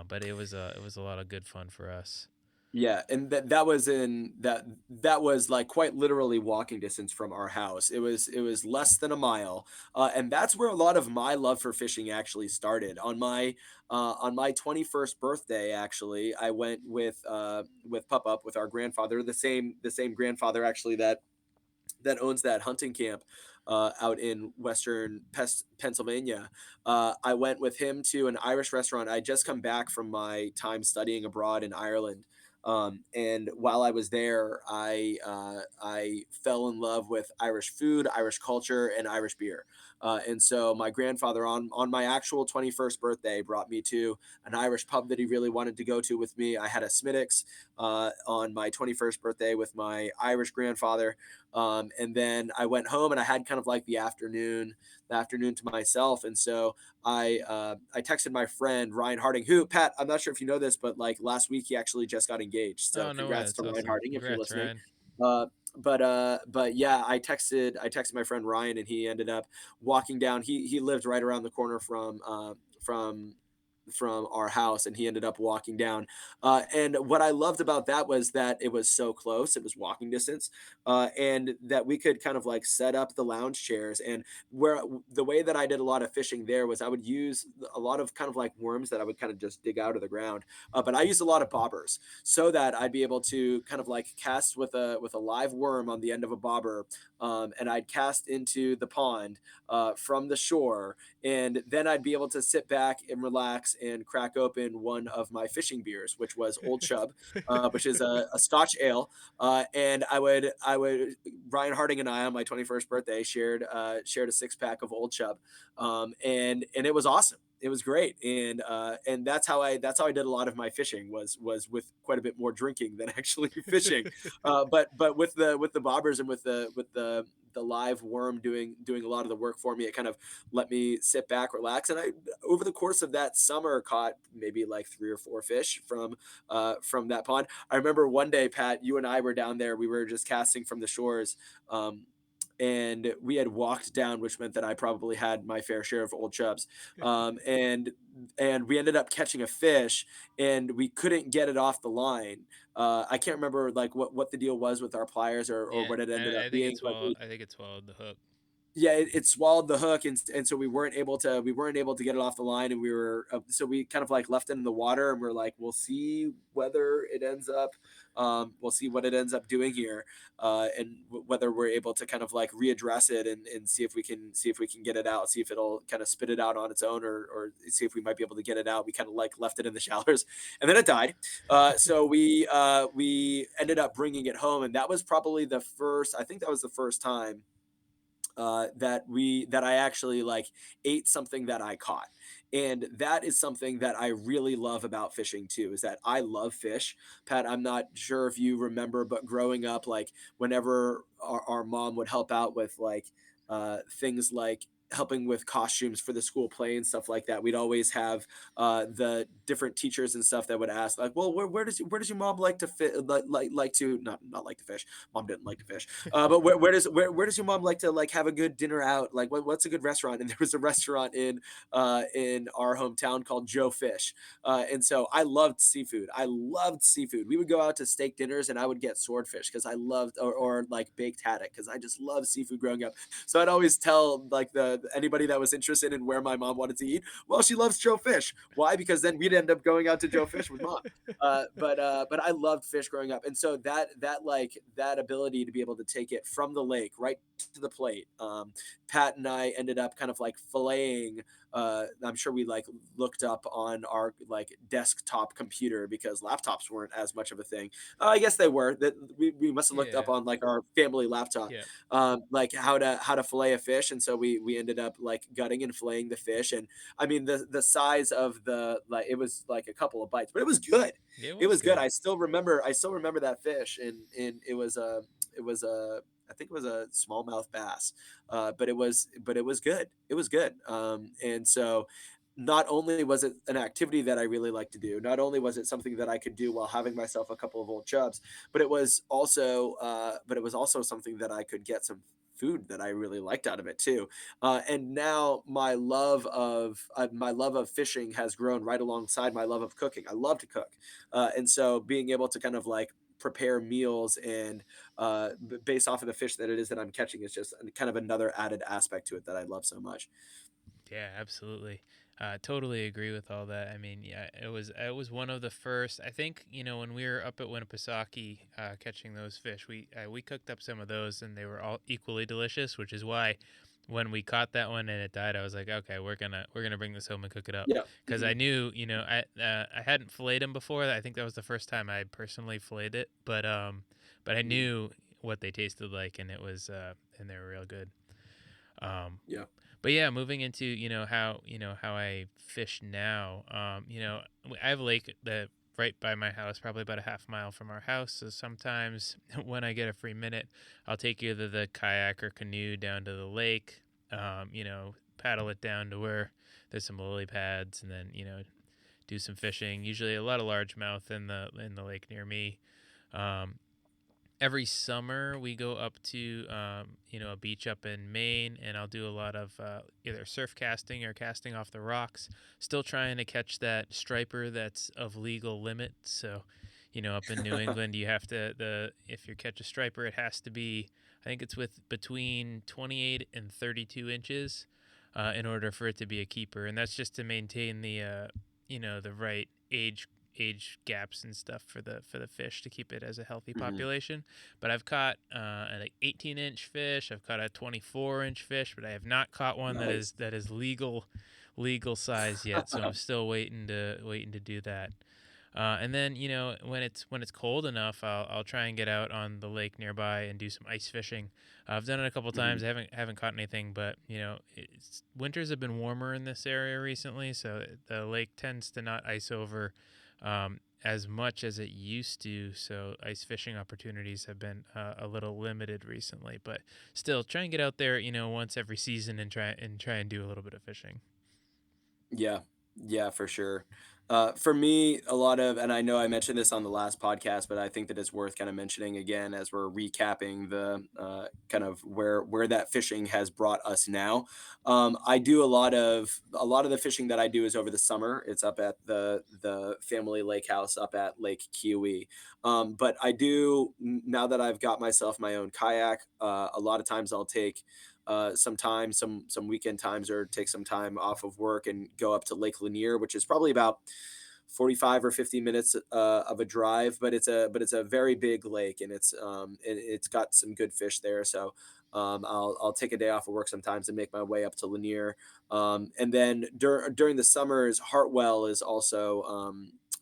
But it was a lot of good fun for us. Yeah, and that was like quite literally walking distance from our house. It was less than a mile, and that's where a lot of my love for fishing actually started. On my 21st birthday, actually, I went with Pup Up with our grandfather, the same grandfather actually that owns that hunting camp out in western Pennsylvania. I went with him to an Irish restaurant. I just come back from my time studying abroad in Ireland, and while I was there, I fell in love with Irish food, Irish culture, and Irish beer. And so my grandfather on my actual 21st birthday brought me to an Irish pub that he really wanted to go to with me. I had a Smittix on my 21st birthday with my Irish grandfather. And then I went home and I had kind of like the afternoon to myself. And so I texted my friend Ryan Harding, who, Pat, I'm not sure if you know this, but like last week he actually just got engaged. So Oh, no way. congrats That's to Ryan awesome. Harding if you're Congrats, listening. Ryan. But yeah, I texted my friend Ryan, and he ended up walking down. He lived right around the corner from our house, and he ended up walking down. And what I loved about that was that it was so close; it was walking distance, and that we could kind of like set up the lounge chairs. And where the way that I did a lot of fishing there was I would use a lot of kind of like worms that I would kind of just dig out of the ground, but I used a lot of bobbers so that I'd be able to kind of like cast with a live worm on the end of a bobber, and I'd cast into the pond from the shore, and then I'd be able to sit back and relax and crack open one of my fishing beers, which was Old Chub, which is a Scotch ale, and I would Ryan Harding and I on my 21st birthday shared a 6 pack of Old Chub, and it was awesome. It was great, and that's how I did a lot of my fishing was with quite a bit more drinking than actually fishing, but with the bobbers and with the live worm doing a lot of the work for me, it kind of let me sit back, relax, and I over the course of that summer caught maybe like 3 or 4 fish from that pond. I remember one day, Pat, you and I were down there. We were just casting from the shores. And we had walked down, which meant that I probably had my fair share of old chubs. And we ended up catching a fish, and we couldn't get it off the line. I can't remember like what the deal was with our pliers or Yeah, what it ended up I think being. it swallowed. I think it swallowed the hook. Yeah, it swallowed the hook, and so we weren't able to get it off the line, and so we kind of like left it in the water, and we're like, we'll see what it ends up doing here, and whether we're able to kind of like readdress it and see if we can get it out, see if it'll kind of spit it out on its own, or see if we might be able to get it out. We kind of like left it in the shallows, and then it died. So we ended up bringing it home, and that was probably the first. I think that was the first time that I actually like ate something that I caught. And that is something that I really love about fishing too, is that I love fish. Pat, I'm not sure if you remember, but growing up, like whenever our mom would help out with like things like helping with costumes for the school play and stuff like that, we'd always have the different teachers and stuff that would ask like, well, where does your mom like to fit like to not like to fish. Mom didn't like to fish, but where does your mom like to like have a good dinner out? Like what's a good restaurant? And there was a restaurant in our hometown called Joe Fish, and so I loved seafood. I loved seafood. We would go out to steak dinners, and I would get swordfish because I loved or like baked haddock because I just loved seafood growing up. So I'd always tell like the anybody that was interested in where my mom wanted to eat. Well, she loves Joe Fish. Why? Because then we'd end up going out to Joe Fish with mom. But I loved fish growing up, and so that ability to be able to take it from the lake right to the plate. Pat and I ended up kind of like filleting. I'm sure we like looked up on our like desktop computer because laptops weren't as much of a thing. I guess they were. That we must have looked up Yeah, on like our family laptop, yeah, like how to fillet a fish, and so we ended up like gutting and filleting the fish. And I mean the size of the like it was like a couple of bites, but it was good. yeah. It It was was good. good. I still remember that fish, and it was a I think it was a smallmouth bass, but it was good. It was good. And so not only was it an activity that I really like to do, not only was it something that I could do while having myself a couple of old chubs, but it was also something that I could get some food that I really liked out of it too. And now my love of fishing has grown right alongside my love of cooking. I love to cook, and so being able to kind of like prepare meals and based off of the fish that it is that I'm catching is just kind of another added aspect to it that I love so much. Yeah, absolutely. Totally agree with all that. I mean, yeah, it was one of the first. I think when we were up at Winnipesaukee catching those fish, we cooked up some of those, and they were all equally delicious. Which is why when we caught that one and it died, I was like, okay, we're gonna bring this home and cook it up Yeah. because I knew I hadn't filleted them before. I think that was the first time I personally filleted it, but I Mhm. knew what they tasted like, and it was and they were real good. Um, Yeah. But yeah, moving into, how I fish now. I have a lake that right by my house, probably about a half mile from our house. So sometimes when I get a free minute, I'll take either the kayak or canoe down to the lake. Paddle it down to where there's some lily pads, and then do some fishing. Usually a lot of largemouth in the lake near me. Um, every summer we go up to a beach up in Maine, and I'll do a lot of either surf casting or casting off the rocks. Still trying to catch that striper that's of legal limit. So, up in New England, you have to the if you catch a striper, it has to be, I think it's with between 28 and 32 inches, in order for it to be a keeper, and that's just to maintain the right age gaps and stuff for the fish to keep it as a healthy Mhm. population. But I've caught an 18-inch fish. I've caught a 24-inch fish, but I have not caught one that is Nice. that is legal size yet. So I'm still waiting to do that. And then when it's cold enough, I'll try and get out on the lake nearby and do some ice fishing. I've done it a couple times. Mhm. I haven't caught anything, but winters have been warmer in this area recently, so the lake tends to not ice over as much as it used to. So ice fishing opportunities have been a little limited recently, but still try and get out there, once every season and try and do a little bit of fishing. Yeah. Yeah, for sure. For me, a lot of, and I know I mentioned this on the last podcast, but I think that it's worth kind of mentioning again as we're recapping the kind of where that fishing has brought us now. I do a lot of the fishing that I do is over the summer. It's up at the family lake house up at Lake Kiwi. But I do now that I've got myself my own kayak. A lot of times I'll take some time, some weekend times, or take some time off of work and go up to Lake Lanier, which is probably about 45 or 50 minutes of a drive, but it's a very big lake, and it's got some good fish there. So I'll take a day off of work sometimes and make my way up to Lanier. And then during the summers, Hartwell is also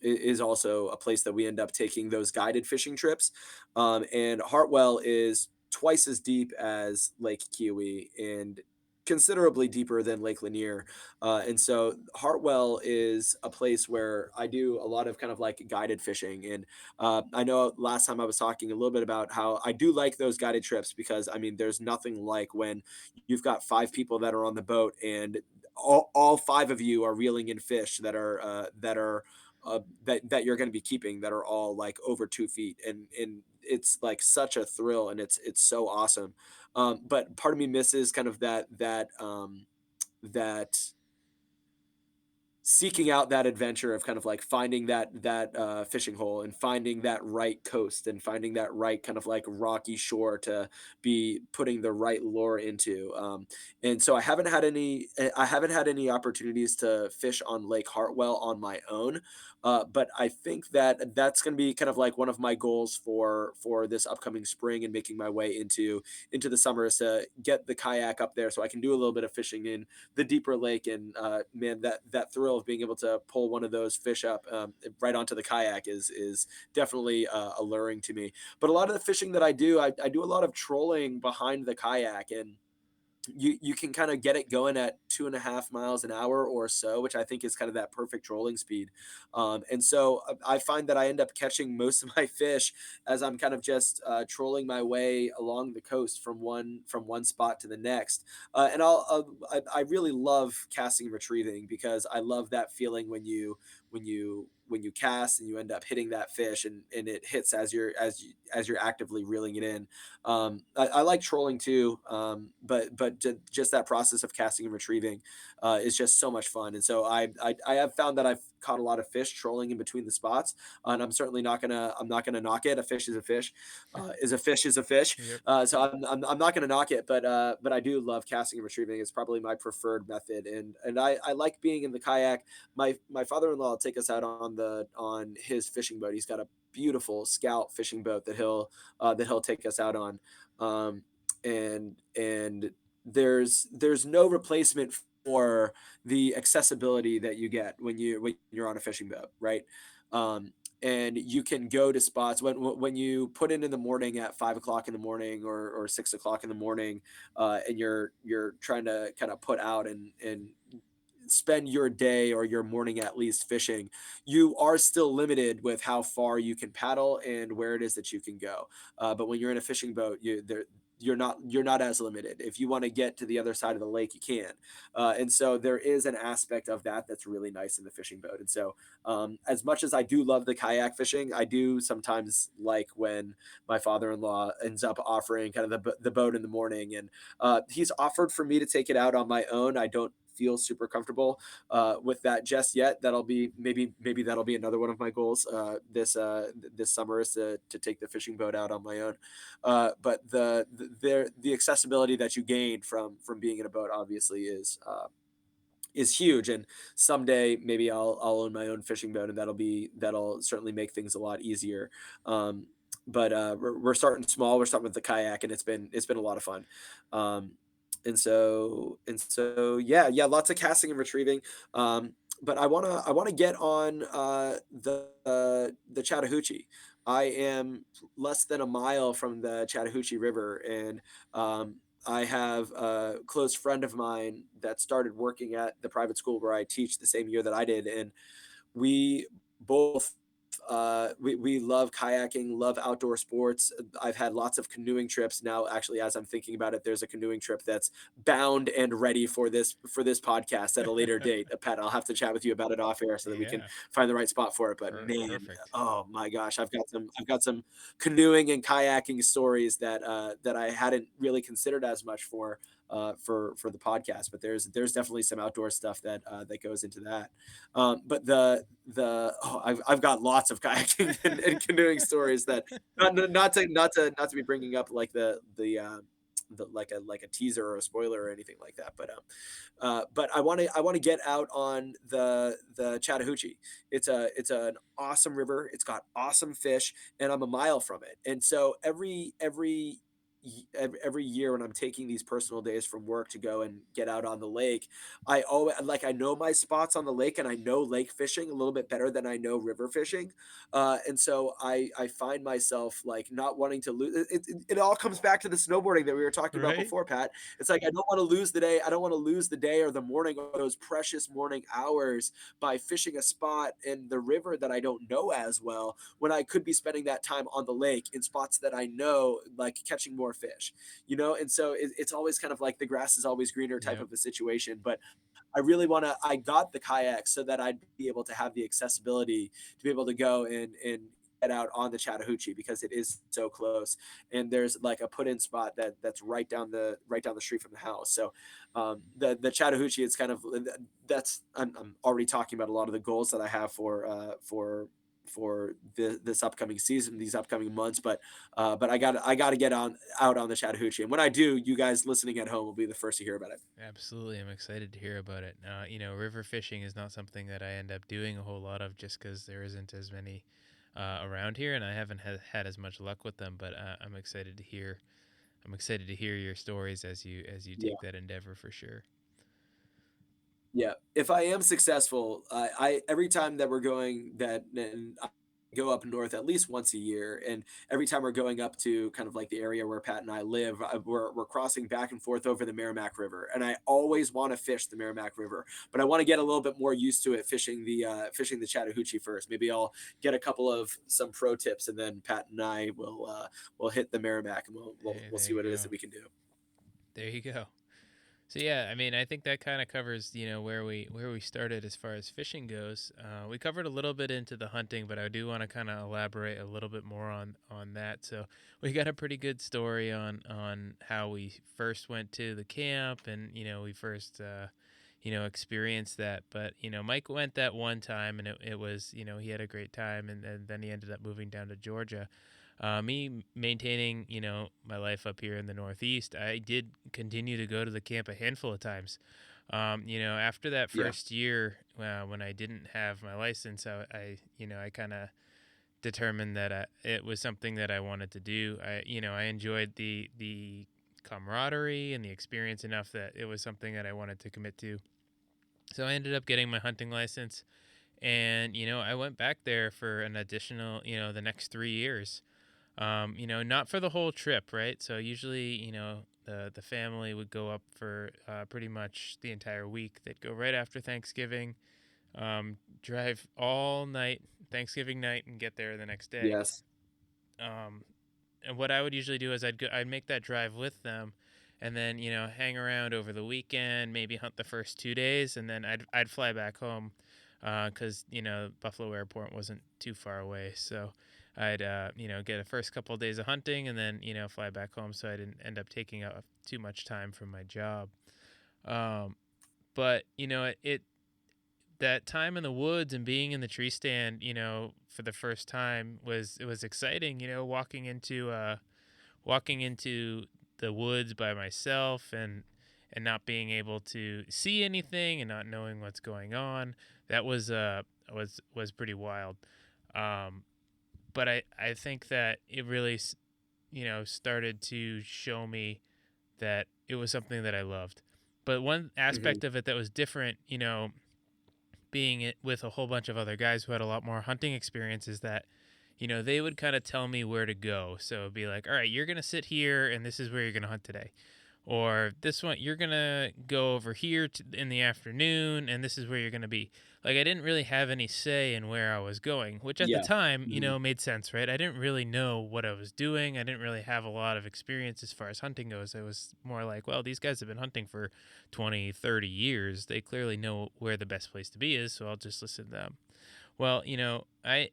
a place that we end up taking those guided fishing trips. And Hartwell is twice as deep as Lake Kiwi and considerably deeper than Lake Lanier. And so Hartwell is a place where I do a lot of kind of like guided fishing. And I know last time I was talking a little bit about how I do like those guided trips because I mean, there's nothing like when you've got five people that are on the boat and all five of you are reeling in fish that you're going to be keeping that are all like over 2 feet, and it's like such a thrill, and it's so awesome. But part of me misses kind of that seeking out that adventure of kind of like finding that fishing hole and finding that right coast and finding that right kind of like rocky shore to be putting the right lure into. And so I haven't had any opportunities to fish on Lake Hartwell on my own. But I think that that's going to be kind of like one of my goals for this upcoming spring and making my way into the summer is to get the kayak up there so I can do a little bit of fishing in the deeper lake. And man, that thrill of being able to pull one of those fish up right onto the kayak is definitely alluring to me. But a lot of the fishing that I do a lot of trolling behind the kayak, and you can kind of get it going at 2.5 miles an hour or so, which I think is kind of that perfect trolling speed. And so I find that I end up catching most of my fish as I'm kind of just trolling my way along the coast from one spot to the next. And I really love casting and retrieving because I love that feeling when you cast and you end up hitting that fish, and it hits as you're actively reeling it in. I like trolling too, but just that process of casting and retrieving is just so much fun. And so I have found that I've caught a lot of fish trolling in between the spots, and I'm not gonna knock it. A fish is a fish, is a fish. Yep. So I'm not gonna knock it, but I do love casting and retrieving. It's probably my preferred method, and I like being in the kayak. My father-in-law will take us out on his fishing boat. He's got a beautiful Scout fishing boat that he'll take us out on. Um, and there's no replacement for the accessibility that you get when you're on a fishing boat, right? and you can go to spots when you put in the morning at 5 o'clock in the morning or 6 o'clock in the morning, and you're trying to kind of put out and spend your day or your morning at least fishing, you are still limited with how far you can paddle and where it is that you can go. But when you're in a fishing boat, you're not as limited. If you want to get to the other side of the lake, you can. And so there is an aspect of that that's really nice in the fishing boat. And so as much as I do love the kayak fishing, I do sometimes like when my father-in-law ends up offering kind of the boat in the morning, and he's offered for me to take it out on my own. I don't feel super comfortable with that just yet. That'll be maybe that'll be another one of my goals this summer, is to take the fishing boat out on my own. But the accessibility that you gain from being in a boat obviously is huge. And someday maybe I'll own my own fishing boat, and that'll certainly make things a lot easier. Um, but we're starting small. We're starting with the kayak, and it's been a lot of fun. Um, and so yeah, lots of casting and retrieving. But I wanna get on the Chattahoochee. I am less than a mile from the Chattahoochee River, and I have a close friend of mine that started working at the private school where I teach the same year that I did, and we both we love kayaking, love outdoor sports. I've had lots of canoeing trips. Now, actually, as I'm thinking about it, there's a canoeing trip that's bound and ready for this podcast at a later date. Pat, I'll have to chat with you about it off air so that we can Yeah. find the right spot for it. But man, Perfect. oh my gosh, I've got some canoeing and kayaking stories that I hadn't really considered as much for the podcast. But there's definitely some outdoor stuff that goes into that. But I've got lots of kayaking and canoeing stories that not to be bringing up like the like a teaser or a spoiler or anything like that. But I want to get out on the Chattahoochee. It's an awesome river. It's got awesome fish, and I'm a mile from it. And so every year when I'm taking these personal days from work to go and get out on the lake, I know my spots on the lake, and I know lake fishing a little bit better than I know river fishing. And so I find myself like not wanting to lose. It all comes back to the snowboarding that we were talking about Right? before, Pat. It's like I don't want to lose the day. I don't want to lose the day or the morning or those precious morning hours by fishing a spot in the river that I don't know as well, when I could be spending that time on the lake in spots that I know, like catching more fish, And so it's always kind of like the grass is always greener type Yep. of a situation. But I got the kayak so that I'd be able to have the accessibility to be able to go and get out on the Chattahoochee, because it is so close, and there's like a put in spot that's right down the street from the house. So the Chattahoochee, it's kind of that's I'm already talking about a lot of the goals that I have for this upcoming season, these upcoming months. But I got to get on out on the Chattahoochee, and when I do, you guys listening at home will be the first to hear about it. Absolutely. I'm excited to hear about it. River fishing is not something that I end up doing a whole lot of just because there isn't as many around here, and I haven't had as much luck with them. But I'm excited to hear. I'm excited to hear your stories as you Yeah. take that endeavor for sure. Yeah, if I am successful, I every time that we're going that and I go up north at least once a year, and every time we're going up to kind of like the area where Pat and I live, we're crossing back and forth over the Merrimack River, and I always want to fish the Merrimack River, but I want to get a little bit more used to it fishing the Chattahoochee first. Maybe I'll get a couple of some pro tips, and then Pat and I will hit the Merrimack, and we'll we'll, Hey, we'll there see you what it is go. that we can do. There you go. So yeah, I mean, I think that kind of covers where we started as far as fishing goes. We covered a little bit into the hunting, but I do want to kind of elaborate a little bit more on that. So we got a pretty good story on how we first went to the camp, and we first experienced that. But Mike went that one time, and it was he had a great time, and then he ended up moving down to Georgia. Me maintaining, my life up here in the Northeast, I did continue to go to the camp a handful of times. After that Yeah. first year, when I didn't have my license, I kind of determined that it was something that I wanted to do. I enjoyed the camaraderie and the experience enough that it was something that I wanted to commit to. So I ended up getting my hunting license, And, I went back there for an additional, the next 3 years. Not for the whole trip, right? So usually, the family would go up for pretty much the entire week. They'd go right after Thanksgiving, drive all night, Thanksgiving night, and get there the next day. Yes. Um, and what I would usually do is I'd make that drive with them, and then hang around over the weekend, maybe hunt the first 2 days, and then I'd fly back home, because Buffalo Airport wasn't too far away, so I'd get a first couple of days of hunting, and then fly back home, so I didn't end up taking up too much time from my job. Um, but it that time in the woods and being in the tree stand, for the first time was exciting. Walking into the woods by myself, and not being able to see anything and not knowing what's going on. That was pretty wild. Um, but I think that it really started to show me that it was something that I loved. But one Hmm. aspect of it that was different, being it with a whole bunch of other guys who had a lot more hunting experience, is that they would kind of tell me where to go. So it'd be like, all right, you're going to sit here and this is where you're going to hunt today. Or this one, you're going to go over here in the afternoon and this is where you're going to be. Like, I didn't really have any say in where I was going, which at the Yeah. time, Hmm. made sense, right? I didn't really know what I was doing. I didn't really have a lot of experience as far as hunting goes. I was more like, well, these guys have been hunting for 20, 30 years. They clearly know where the best place to be is, so I'll just listen to them. Well, I,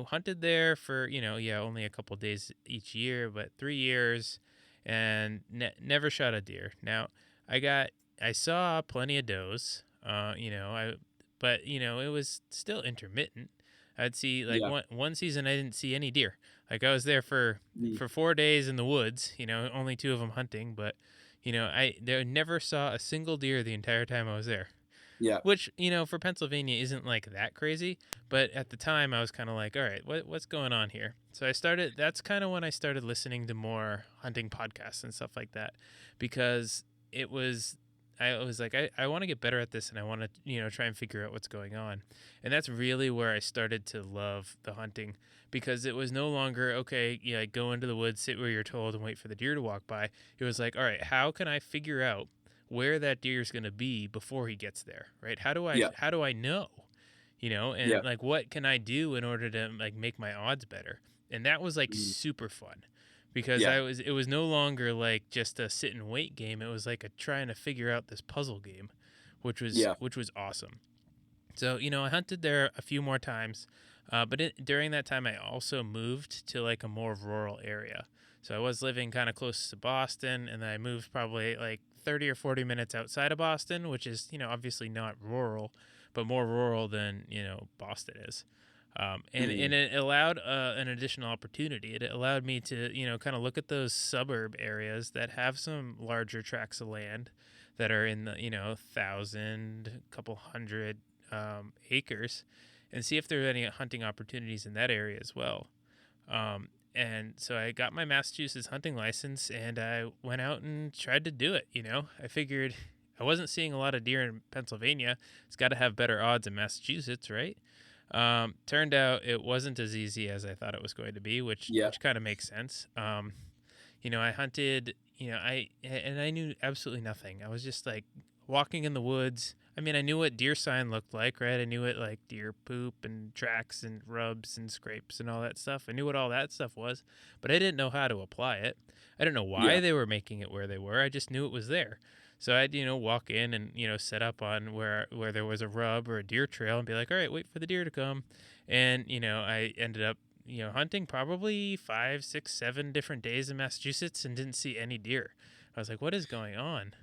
hunted there for, yeah, only a couple days each year, but 3 years, and never shot a deer. Now, I got, I saw plenty of does, but, it was still intermittent. I'd see like Yeah. one season I didn't see any deer. Like, I was there Mm. for 4 days in the woods, only two of them hunting, but, I there never saw a single deer the entire time I was there. Yeah. Which, for Pennsylvania isn't like that crazy, but at the time I was kind of like, all right, what's going on here? So that's kind of when I started listening to more hunting podcasts and stuff like that, because it was, I was like, I want to get better at this, and I want to, try and figure out what's going on. And that's really where I started to love the hunting, because it was no longer, okay, yeah, go into the woods, sit where you're told, and wait for the deer to walk by. It was like, all right, how can I figure out where that deer is going to be before he gets there, right? Yeah. How do I know, Yeah. and like what can I do in order to like make my odds better? And that was like Mhm. super fun, because Yeah. it was no longer like just a sit and wait game. It was like a trying to figure out this puzzle game, Yeah. which was awesome. So, I hunted there a few more times, but during that time, I also moved to like a more rural area. So I was living kind of close to Boston, and then I moved probably like 30 or 40 minutes outside of Boston, which is, obviously not rural, but more rural than, Boston is. And Hmm. it allowed an additional opportunity. It allowed me to, kind of look at those suburb areas that have some larger tracts of land that are in the, 1,000, couple hundred acres, and see if there are any hunting opportunities in that area as well. And so I got my Massachusetts hunting license, and I went out and tried to do it. I figured I wasn't seeing a lot of deer in Pennsylvania. It's got to have better odds in Massachusetts, right? Turned out it wasn't as easy as I thought it was going to be, Yeah. which kind of makes sense. I hunted, and I knew absolutely nothing. I was just like walking in the woods. I mean, I knew what deer sign looked like, right? I knew it like deer poop and tracks and rubs and scrapes and all that stuff. I knew what all that stuff was, but I didn't know how to apply it. I didn't know why Yeah. they were making it where they were. I just knew it was there. So I'd, walk in and, set up on where there was a rub or a deer trail and be like, all right, wait for the deer to come. And, I ended up hunting probably 5, 6, 7 different days in Massachusetts and didn't see any deer. I was like, what is going on?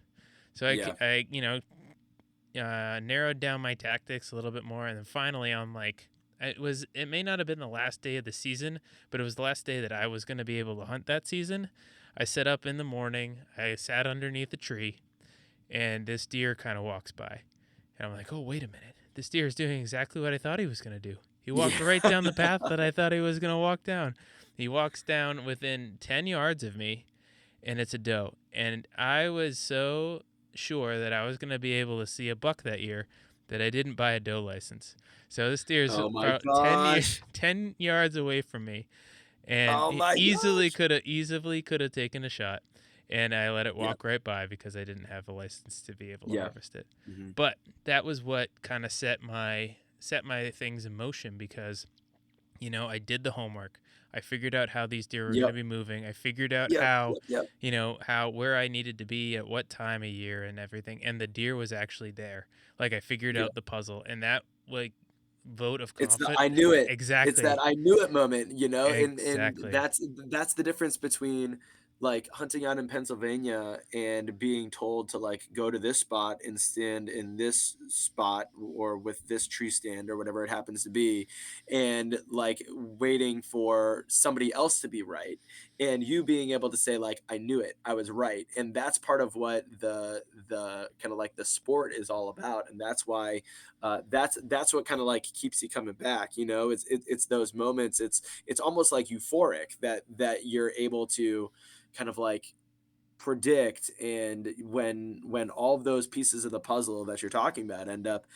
So Yeah. narrowed down my tactics a little bit more, and then finally, I'm like, it may not have been the last day of the season, but it was the last day that I was going to be able to hunt that season. I set up in the morning. I sat underneath a tree, and this deer kind of walks by, and I'm like, oh, wait a minute, this deer is doing exactly what I thought he was going to do. He walked Yeah. right down the path that I thought he was going to walk down. He walks down within 10 yards of me, and it's a doe. And I was so sure that I was going to be able to see a buck that year that I didn't buy a doe license. So this deer is Oh my about 10 gosh. 10 yards away from me, and Oh he my gosh. easily could have taken a shot, and I let it Yeah. walk right by because I didn't have a license to be able to Yeah. harvest it. Mhm. But that was what kind of set my things in motion because I did the homework. I figured out how these deer were going to Yep. be moving. I figured out Yep. how, Yep. Yep. where I needed to be at what time of year and everything. And the deer was actually there. Like I figured Yeah. out the puzzle, and that like vote of It's the confidence. "I knew it." It's that Exactly. "I knew it" moment, and Exactly. that's the difference between, like, hunting out in Pennsylvania and being told to, like, go to this spot and stand in this spot or with this tree stand or whatever it happens to be, and, like, waiting for somebody else to be right, and you being able to say, like, "I knew it. I was right," and that's part of what the kinda, like, the sport is all about, and that's why that's what kind of like keeps you coming back. It's those moments. It's almost like euphoric that you're able to kind of like predict, and when all of those pieces of the puzzle that you're talking about end up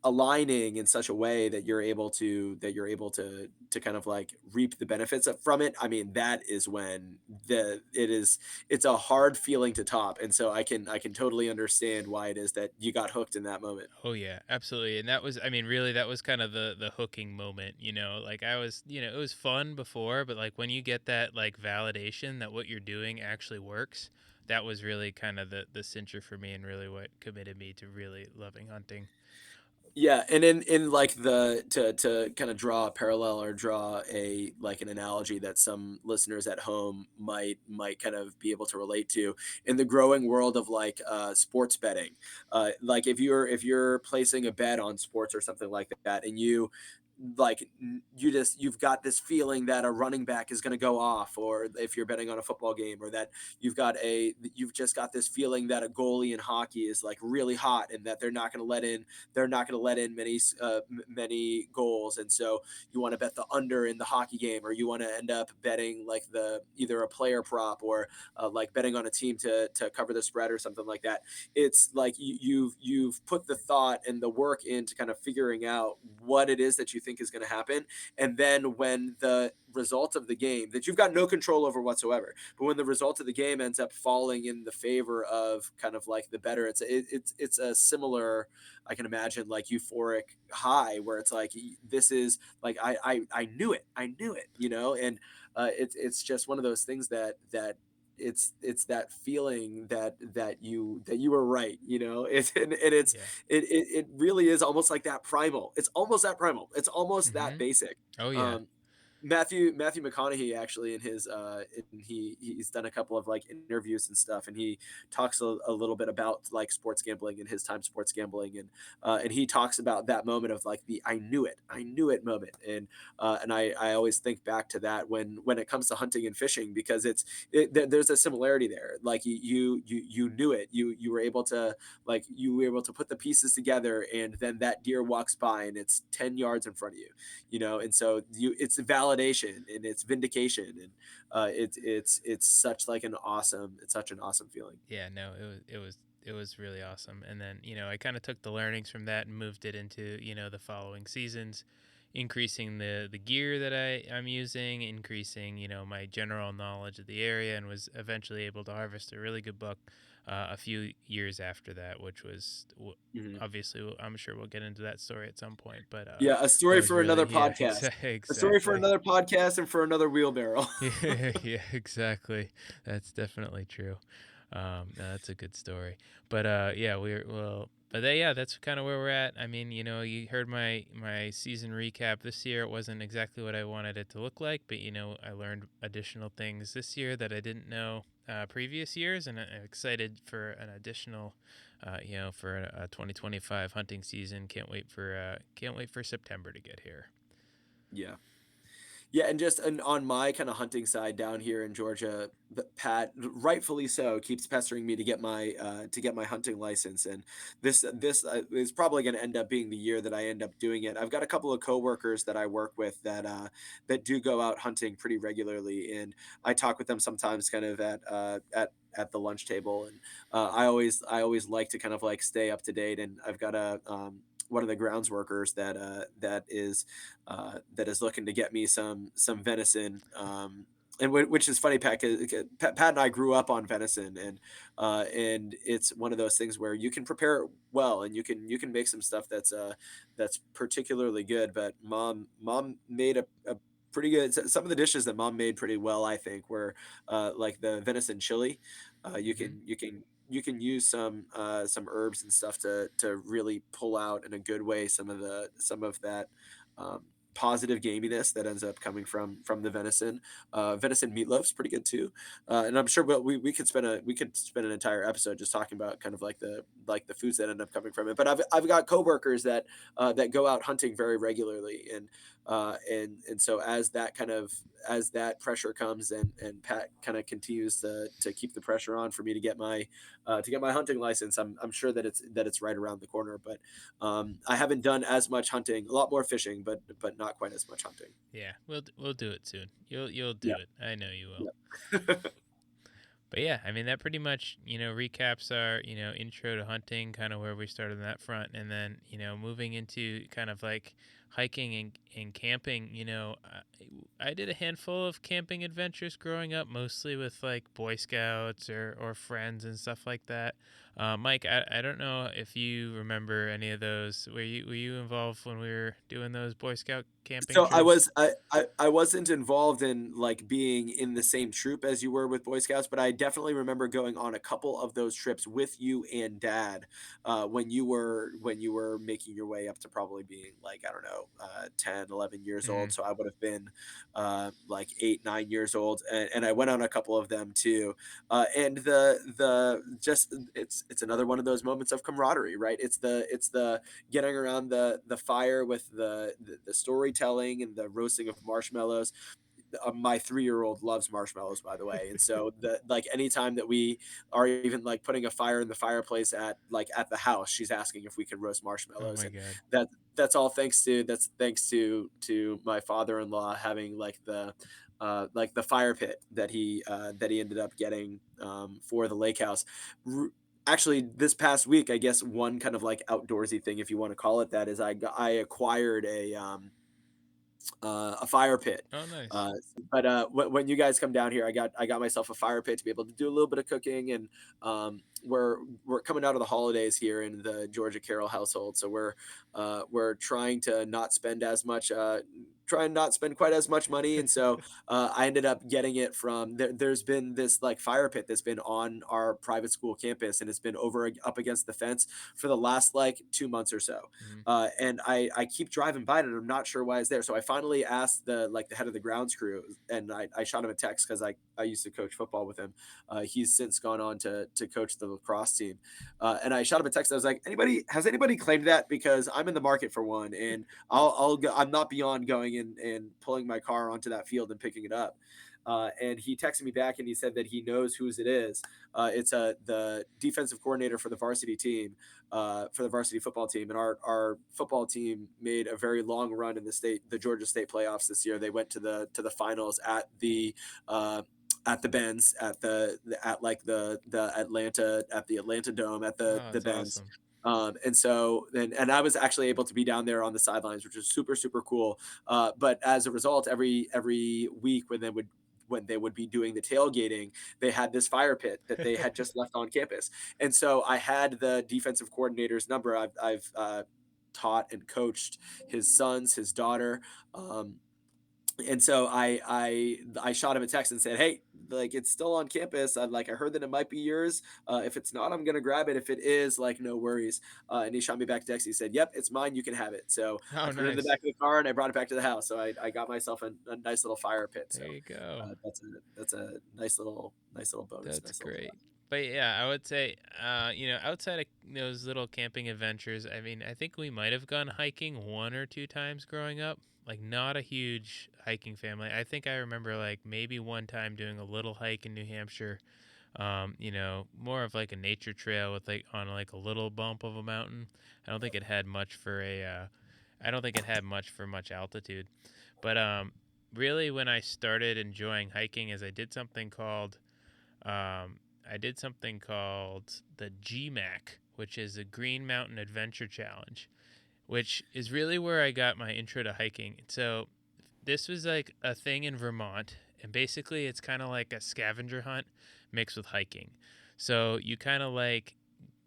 aligning in such a way that you're able to kind of like reap the benefits from it. I mean, that is when it's a hard feeling to top, and so I can totally understand why it is that you got hooked in that moment. Oh yeah, absolutely. And that was, I mean, really, that was kind of the hooking moment. Like I was, it was fun before, but like when you get that like validation that what you're doing actually works, that was really kind of the cincher for me and really what committed me to really loving hunting. Yeah, and in like the to kind of draw a parallel or draw a like an analogy that some listeners at home might kind of be able to relate to in the growing world of like sports betting. Like if you're placing a bet on sports or something like that, and you've got this feeling that a running back is going to go off, or if you're betting on a football game, or that you've just got this feeling that a goalie in hockey is like really hot and that they're not going to let in many goals, and so you want to bet the under in the hockey game, or you want to end up betting like the either a player prop or like betting on a team to cover the spread or something like that. It's like you've put the thought and the work into kind of figuring out what it is that you think is going to happen, and then when the result of the game that you've got no control over whatsoever, but when the result of the game ends up falling in the favor of kind of like the better, it's a similar, I can imagine, like euphoric high where it's like this is like I knew it, and it's just one of those things that it's that feeling that you were right. It's Yeah. it really is almost like that primal. It's almost that primal. It's almost that Mm-hmm. basic. Oh yeah. Um, Matthew McConaughey actually in his he's done a couple of like interviews and stuff, and he talks a little bit about like sports gambling and his time sports gambling, and he talks about that moment of like the I knew it moment, and I always think back to that when it comes to hunting and fishing, because there's a similarity there. Like you knew it, you were able to put the pieces together, and then that deer walks by and it's 10 yards in front of you, and so it's validation and it's vindication, and it's such an awesome feeling. Yeah, no, it was really awesome. And then, I kind of took the learnings from that and moved it into, the following seasons, increasing the gear that I'm using, increasing, my general knowledge of the area, and was eventually able to harvest a really good buck a few years after that, which was Mhm. obviously, I'm sure we'll get into that story at some point, but Yeah, a it story was for another really, yeah, podcast. A story for exactly. another podcast and for another wheelbarrow. Yeah, yeah, exactly. That's definitely true. No, that's a good story. But yeah, yeah, that's kind of where we're at. I mean, you heard my season recap this year. It wasn't exactly what I wanted it to look like, but I learned additional things this year that I didn't know previous years, and I'm excited for an additional, for a 2025 hunting season. Can't wait for September to get here. Yeah. Yeah, and just on my kind of hunting side down here in Georgia, Pat, rightfully so, keeps pestering me to get my hunting license, and this is probably going to end up being the year that I end up doing it. I've got a couple of coworkers that I work with that do go out hunting pretty regularly, and I talk with them sometimes, kind of at at the lunch table. And I always like to kind of like stay up to date. And I've got a one of the grounds workers that is looking to get me some venison. And which is funny, Pat, 'cause Pat and I grew up on venison, and it's one of those things where you can prepare it well, and you can make some stuff that's particularly good. But mom made a pretty good, some of the dishes that mom made pretty well, I think, were like the venison chili. Hmm. You can use some herbs and stuff to really pull out in a good way some of that positive gaminess that ends up coming from the venison. Venison meatloaf's pretty good too, and I'm sure we could spend an entire episode just talking about kind of like the foods that end up coming from it. But I've got coworkers that go out hunting very regularly, and so as that pressure comes, and Pat kind of continues to keep the pressure on for me to get my hunting license. I'm sure that it's right around the corner. But I haven't done as much hunting, a lot more fishing, but not quite as much hunting. Yeah, we'll do it soon. You'll do Yeah, it. I know you will. yeah. But yeah, I mean that pretty much recaps our intro to hunting, kind of where we started on that front, and then moving into kind of like hiking and camping. I did a handful of camping adventures growing up, mostly with like Boy Scouts or friends and stuff like that. Mike, I don't know if you remember any of those. Were you involved when we were doing those Boy Scout camping So trips? I wasn't involved in like being in the same troop as you were with Boy Scouts, but I definitely remember going on a couple of those trips with you and Dad, when you were making your way up to probably being like, I don't know, 10, 11 years old. Mm-hmm. So I would have been like 8, 9 years old, and I went on a couple of them too. And the just it's another one of those moments of camaraderie, right? It's the getting around the fire with the storytelling and the roasting of marshmallows. My 3-year-old loves marshmallows, by the way, and so the like anytime that we are even like putting a fire in the fireplace at the house, she's asking if we can roast Oh marshmallows. my And god. that's all thanks to my father-in-law having like the fire pit that he ended up getting for the lake house. R- Actually, this past week, I guess one kind of like outdoorsy thing, if you want to call it that, is I acquired a fire pit. Oh, nice. Uh, but when you guys come down here, I got myself a fire pit to be able to do a little bit of cooking. And we're coming out of the holidays here in the Georgia Carroll household, so we're trying to not spend as much. Try and not spend quite as much money, and so I ended up getting it from there's been this like fire pit that's been on our private school campus, and it's been up against the fence for the last like 2 months or so. Mm-hmm. And I keep driving by it, and I'm not sure why it's there. So I finally asked the head of the grounds crew, and I shot him a text because I used to coach football with him. He's since gone on to coach the lacrosse team, and I shot him a text. I was like, anybody claimed that? Because I'm in the market for one, and I'll go. I'm not beyond going in and pulling my car onto that field and picking it up. And he texted me back and he said that he knows whose it is. It's the defensive coordinator for the varsity team, for the varsity football team. And our football team made a very long run in the Georgia State playoffs this year. They went to the finals at the Benz, at like the Atlanta, at the Atlanta Dome, at Oh, the that's Benz. awesome. And so and I was actually able to be down there on the sidelines, which was super cool. But as a result, every week when they would be doing the tailgating, they had this fire pit that they had just left on campus. And so I had the defensive coordinator's number. I've taught and coached his sons, his daughter. And so I shot him a text and said, "Hey, like it's still on campus. I heard that it might be yours. If it's not, I'm gonna grab it. If it is, like no worries." And he shot me back a text. He said, "Yep, it's mine. You can have it." So I Oh, put it in the nice. back of the car and I brought it back to the house. So I got myself a nice little fire pit. There So you go. that's a nice little bonus, That's nice little great. But yeah, I would say, outside of those little camping adventures, I mean, I think we might have gone hiking one or two times growing up. Like, not a huge hiking family. I think I remember like maybe one time doing a little hike in New Hampshire. More of like a nature trail with like on like a little bump of a mountain. I don't think it had much for a. I don't think it had much for much altitude, but really when I started enjoying hiking is I did something called I did something called the GMAC, which is a Green Mountain Adventure Challenge, which is really where I got my intro to hiking. So this was like a thing in Vermont, and basically it's kind of like a scavenger hunt mixed with hiking. So you kind of like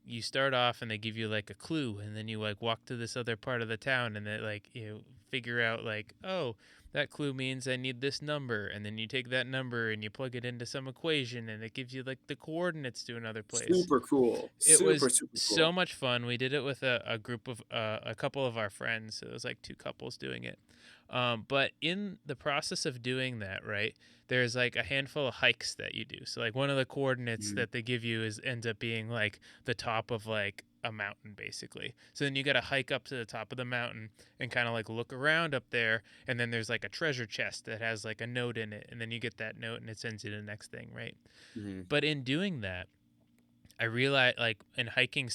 you start off and they give you like a clue, and then you like walk to this other part of the town, and they like you figure out like, oh, that clue means I need this number, and then you take that number and you plug it into some equation, and it gives you like the coordinates to another place. Super cool. It was Super so cool. much fun. We did it with a group of a couple of our friends. So it was like two couples doing it. But in the process of doing that, right, there's like a handful of hikes that you do. So like one of the coordinates Mhm, that they give you is ends up being like the top of like a mountain basically. So then you got to hike up to the top of the mountain and kind of like look around up there, and then there's like a treasure chest that has like a note in it, and then you get that note and it sends you to the next thing, right? mhm. But in doing that, I realized, like, in hiking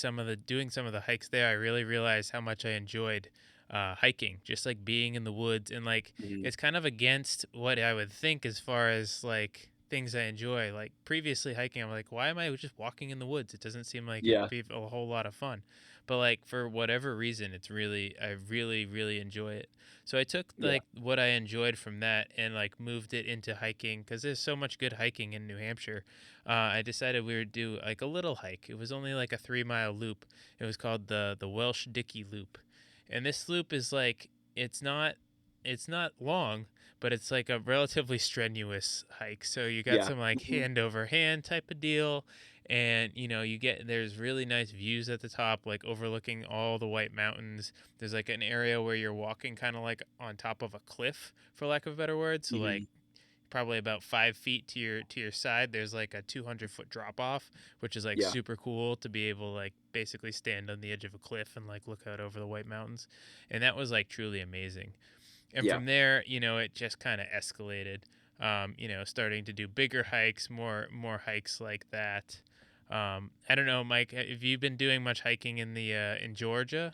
doing some of the hikes there, I really realized how much I enjoyed hiking, just like being in the woods. And like, Mhm. it's kind of against what I would think as far as like things I enjoy. Like, previously hiking, I'm like, why am I just walking in the woods? It doesn't seem like it'd Yeah, be a whole lot of fun. But like, for whatever reason, I really, really enjoy it. So I took yeah. like what I enjoyed from that and like moved it into hiking because there's so much good hiking in New Hampshire. I decided we would do like a little hike. It was only like a 3 mile loop. It was called the Welsh Dickey Loop, and this loop is like it's not long, but it's like a relatively strenuous hike. So you got Yeah. some like Mhm, hand over hand type of deal, and there's really nice views at the top, like overlooking all the White Mountains. There's like an area where you're walking kind of like on top of a cliff, for lack of a better word. So like mhm. probably about 5 feet to your side, there's like a 200-foot drop off, which is like Yeah, super cool to be able to like basically stand on the edge of a cliff and like look out over the White Mountains. And that was like truly amazing. And yeah. from there, it just kind of escalated. Starting to do bigger hikes, more hikes like that. I don't know, Mike, have you been doing much hiking in Georgia?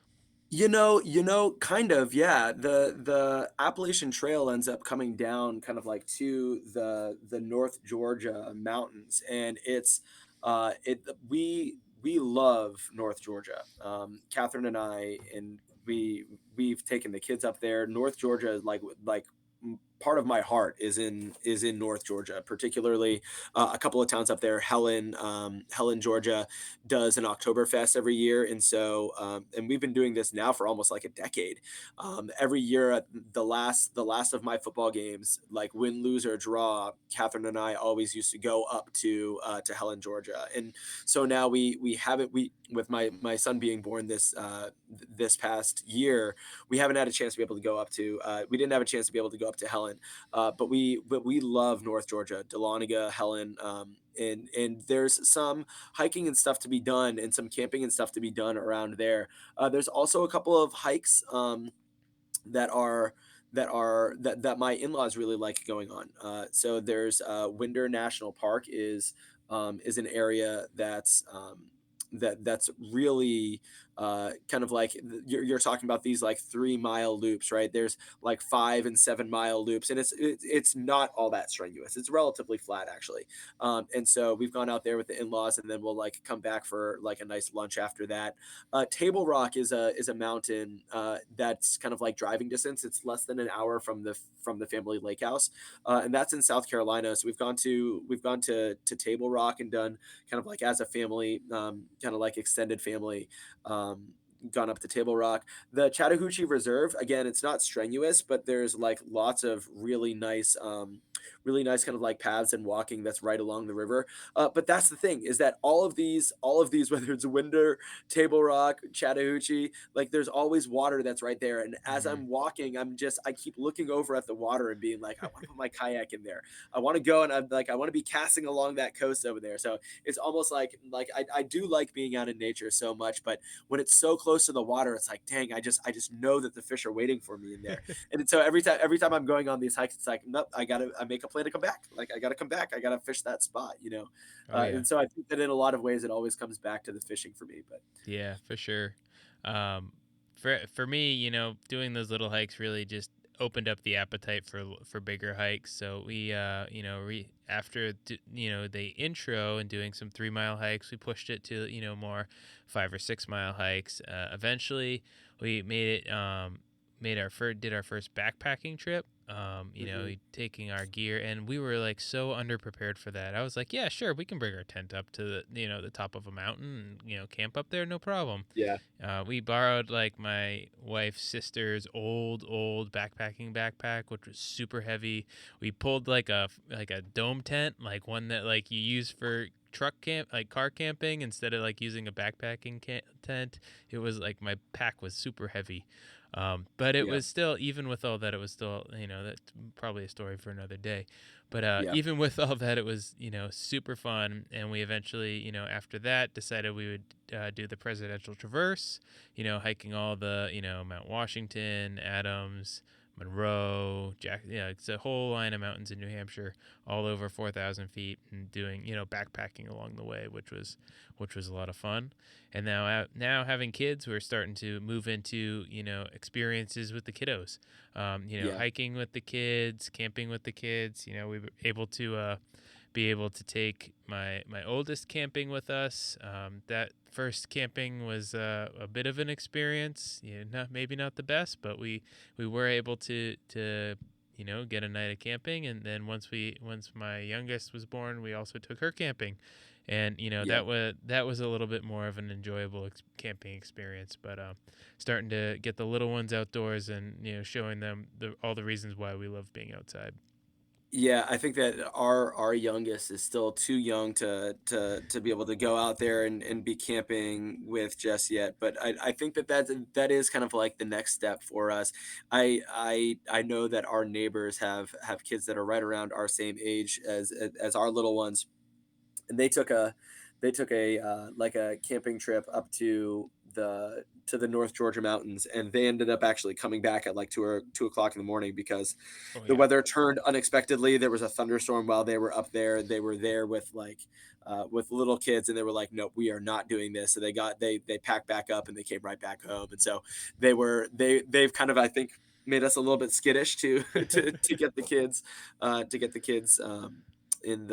Kind of, yeah. The Appalachian Trail ends up coming down kind of like to the North Georgia mountains, and it's it we love North Georgia. Catherine and I, and we've taken the kids up there. North Georgia is part of my heart is in North Georgia, particularly a couple of towns up there. Helen, Georgia, does an Oktoberfest every year, and so and we've been doing this now for almost like a decade. Every year at the last of my football games, like win, lose or draw, Catherine and I always used to go up to Helen, Georgia, and so now we haven't we with my son being born this past year, we haven't had a chance to be able to go up to. We didn't have a chance to be able to go up to Helen, but we love North Georgia, Dahlonega, Helen, and there's some hiking and stuff to be done and some camping and stuff to be done around there. There's also a couple of hikes that are that my in-laws really like going on. So there's Winder National Park is an area that's really kind of like you're talking about these like 3 mile loops, right? There's like 5 and 7 mile loops, and it's not all that strenuous. It's relatively flat actually. And so we've gone out there with the in-laws, and then we'll like come back for like a nice lunch after that. Table Rock is a mountain that's kind of like driving distance. It's less than an hour from the family lake house, and that's in South Carolina. So we've gone to Table Rock and done kind of like as a family, kind of like extended family. Gone up to Table Rock. The Chattahoochee Reserve, again, it's not strenuous, but there's like lots of really nice kind of like paths and walking that's right along the river. But that's the thing is that all of these, whether it's Winder, Table Rock, Chattahoochee, like there's always water that's right there. And as Hmm. I'm walking, I keep looking over at the water and being like, I want to put my kayak in there. I want to go and I'm like, I want to be casting along that coast over there. So it's almost like I do like being out in nature so much, but when it's so close to the water, it's like, dang, I just know that the fish are waiting for me in there. And so every time I'm going on these hikes, it's like, nope, I make a plan to come back. Like I gotta come back. I gotta fish that spot. Oh yeah. And so I think that in a lot of ways, it always comes back to the fishing for me. But Yeah, for sure. Um, for me, doing those little hikes really just opened up the appetite for bigger hikes. So we after the intro and doing some 3 mile hikes, we pushed it to more 5 or 6 mile hikes. Eventually, we made our first did our first backpacking trip. Hmm. Taking our gear, and we were like so underprepared for that. I was like, yeah, sure, we can bring our tent up to the top of a mountain and camp up there, no problem. Yeah. We borrowed like my wife's sister's old backpacking backpack, which was super heavy. We pulled like a dome tent, like one that like you use for truck camp, like car camping, instead of like using a backpacking tent. It was like my pack was super heavy. But it Yeah. was still, even with all that, it was still, that's probably a story for another day. But Yeah. even with all that, it was, super fun. And we eventually, after that, decided we would do the Presidential Traverse, hiking all the, Mount Washington, Adams, Monroe, it's a whole line of mountains in New Hampshire, all over 4,000 feet, and doing, backpacking along the way, which was a lot of fun. And now having kids, we're starting to move into experiences with the kiddos, Yeah. hiking with the kids, camping with the kids. We were able to be able to take my oldest camping with us. That first camping was a bit of an experience. Maybe not the best, but we were able to get a night of camping. And then once my youngest was born, we also took her camping. And Yeah. that was a little bit more of an enjoyable camping experience. But starting to get the little ones outdoors, and showing them all the reasons why we love being outside. Yeah, I think that our youngest is still too young to be able to go out there and be camping with just yet. But I think that is kind of like the next step for us. I know that our neighbors have kids that are right around our same age as our little ones, and they took a like a camping trip up to the North Georgia mountains, and they ended up actually coming back at like 2 o'clock in the morning because Oh the yeah. weather turned unexpectedly. There was a thunderstorm while they were up there. They were there with little kids, and they were like, "Nope, we are not doing this." So they packed back up and they came right back home. And so they've kind of, I think, made us a little bit skittish to to get the kids in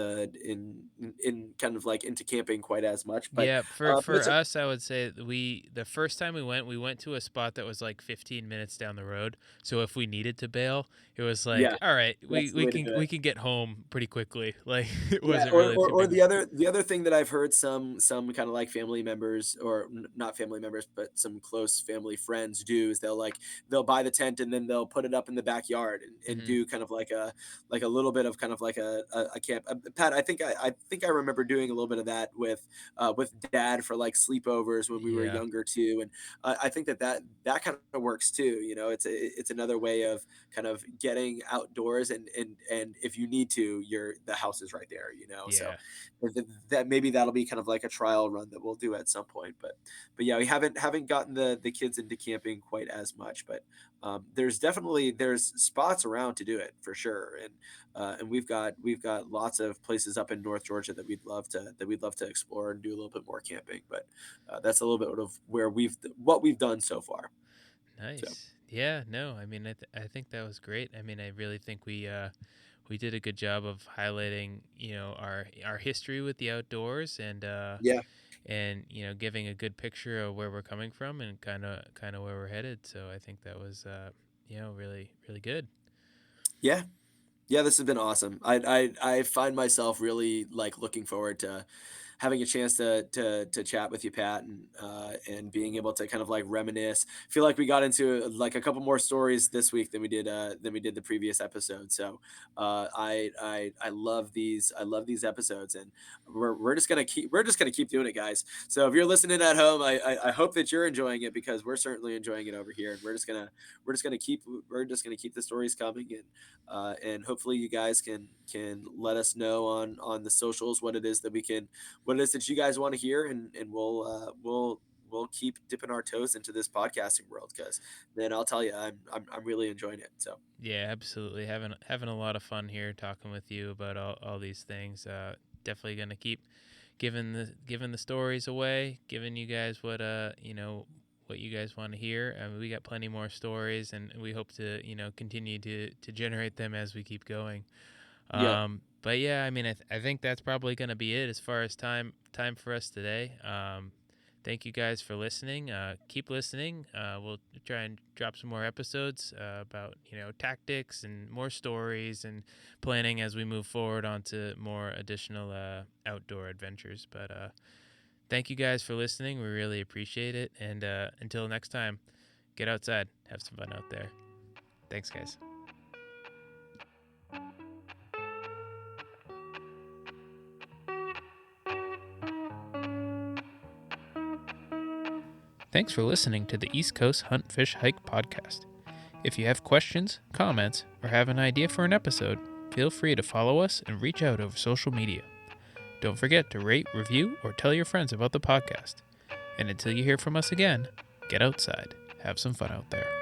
kind of like into camping quite as much. But Yeah, for it's a us, I would say that the first time we went to a spot that was like 15 minutes down the road. So if we needed to bail, it was like, yeah, all right, we that's the we way to can do it. we can get home pretty quickly. Like it Yeah, wasn't or really or too or big. the other thing that I've heard some kind of like family members, or not family members, but some close family friends do, is they'll buy the tent and then they'll put it up in the backyard and Hmm. do kind of like a little bit of kind of like a camp. Pat, I think I remember doing a little bit of that with dad for like sleepovers when we were Yeah, younger too, and I think that kind of works too. It's another way of kind of getting outdoors, and if you need to, the house is right there. So yeah. that maybe that'll be kind of like a trial run that we'll do at some point. But yeah, we haven't gotten the kids into camping quite as much, but there's spots around to do it for sure. And we've got lots of places up in North Georgia that we'd love to explore and do a little bit more camping. But that's a little bit of what we've done so far. So Nice. Yeah, no, I mean, I think that was great. I mean, I really think we did a good job of highlighting, our history with the outdoors, yeah. and giving a good picture of where we're coming from, and kind of where we're headed. So I think that was really really good. Yeah. Yeah, this has been awesome. I find myself really like looking forward to having a chance to chat with you, Pat, and being able to kind of like reminisce. Feel like we got into like a couple more stories this week than we did the previous episode. So I love these episodes, and we're just gonna keep doing it, guys. So if you're listening at home, I hope that you're enjoying it, because we're certainly enjoying it over here, and we're just gonna keep the stories coming, and hopefully you guys can let us know on the socials what it is that you guys want to hear, and we'll keep dipping our toes into this podcasting world, because man, I'll tell you, I'm really enjoying it. So Yeah, absolutely. Having a lot of fun here talking with you about all these things. Definitely gonna keep giving the stories away, giving you guys what you guys want to hear. I mean, we got plenty more stories, and we hope to continue to generate them as we keep going. Yep. But yeah, I mean, I think that's probably going to be it as far as time for us today. Thank you guys for listening. Keep listening. We'll try and drop some more episodes about tactics and more stories and planning as we move forward onto more additional outdoor adventures. But thank you guys for listening. We really appreciate it. And until next time, get outside, have some fun out there. Thanks, guys. Thanks for listening to the East Coast Hunt, Fish, Hike podcast. If you have questions, comments, or have an idea for an episode, feel free to follow us and reach out over social media. Don't forget to rate, review, or tell your friends about the podcast. And until you hear from us again, get outside. Have some fun out there.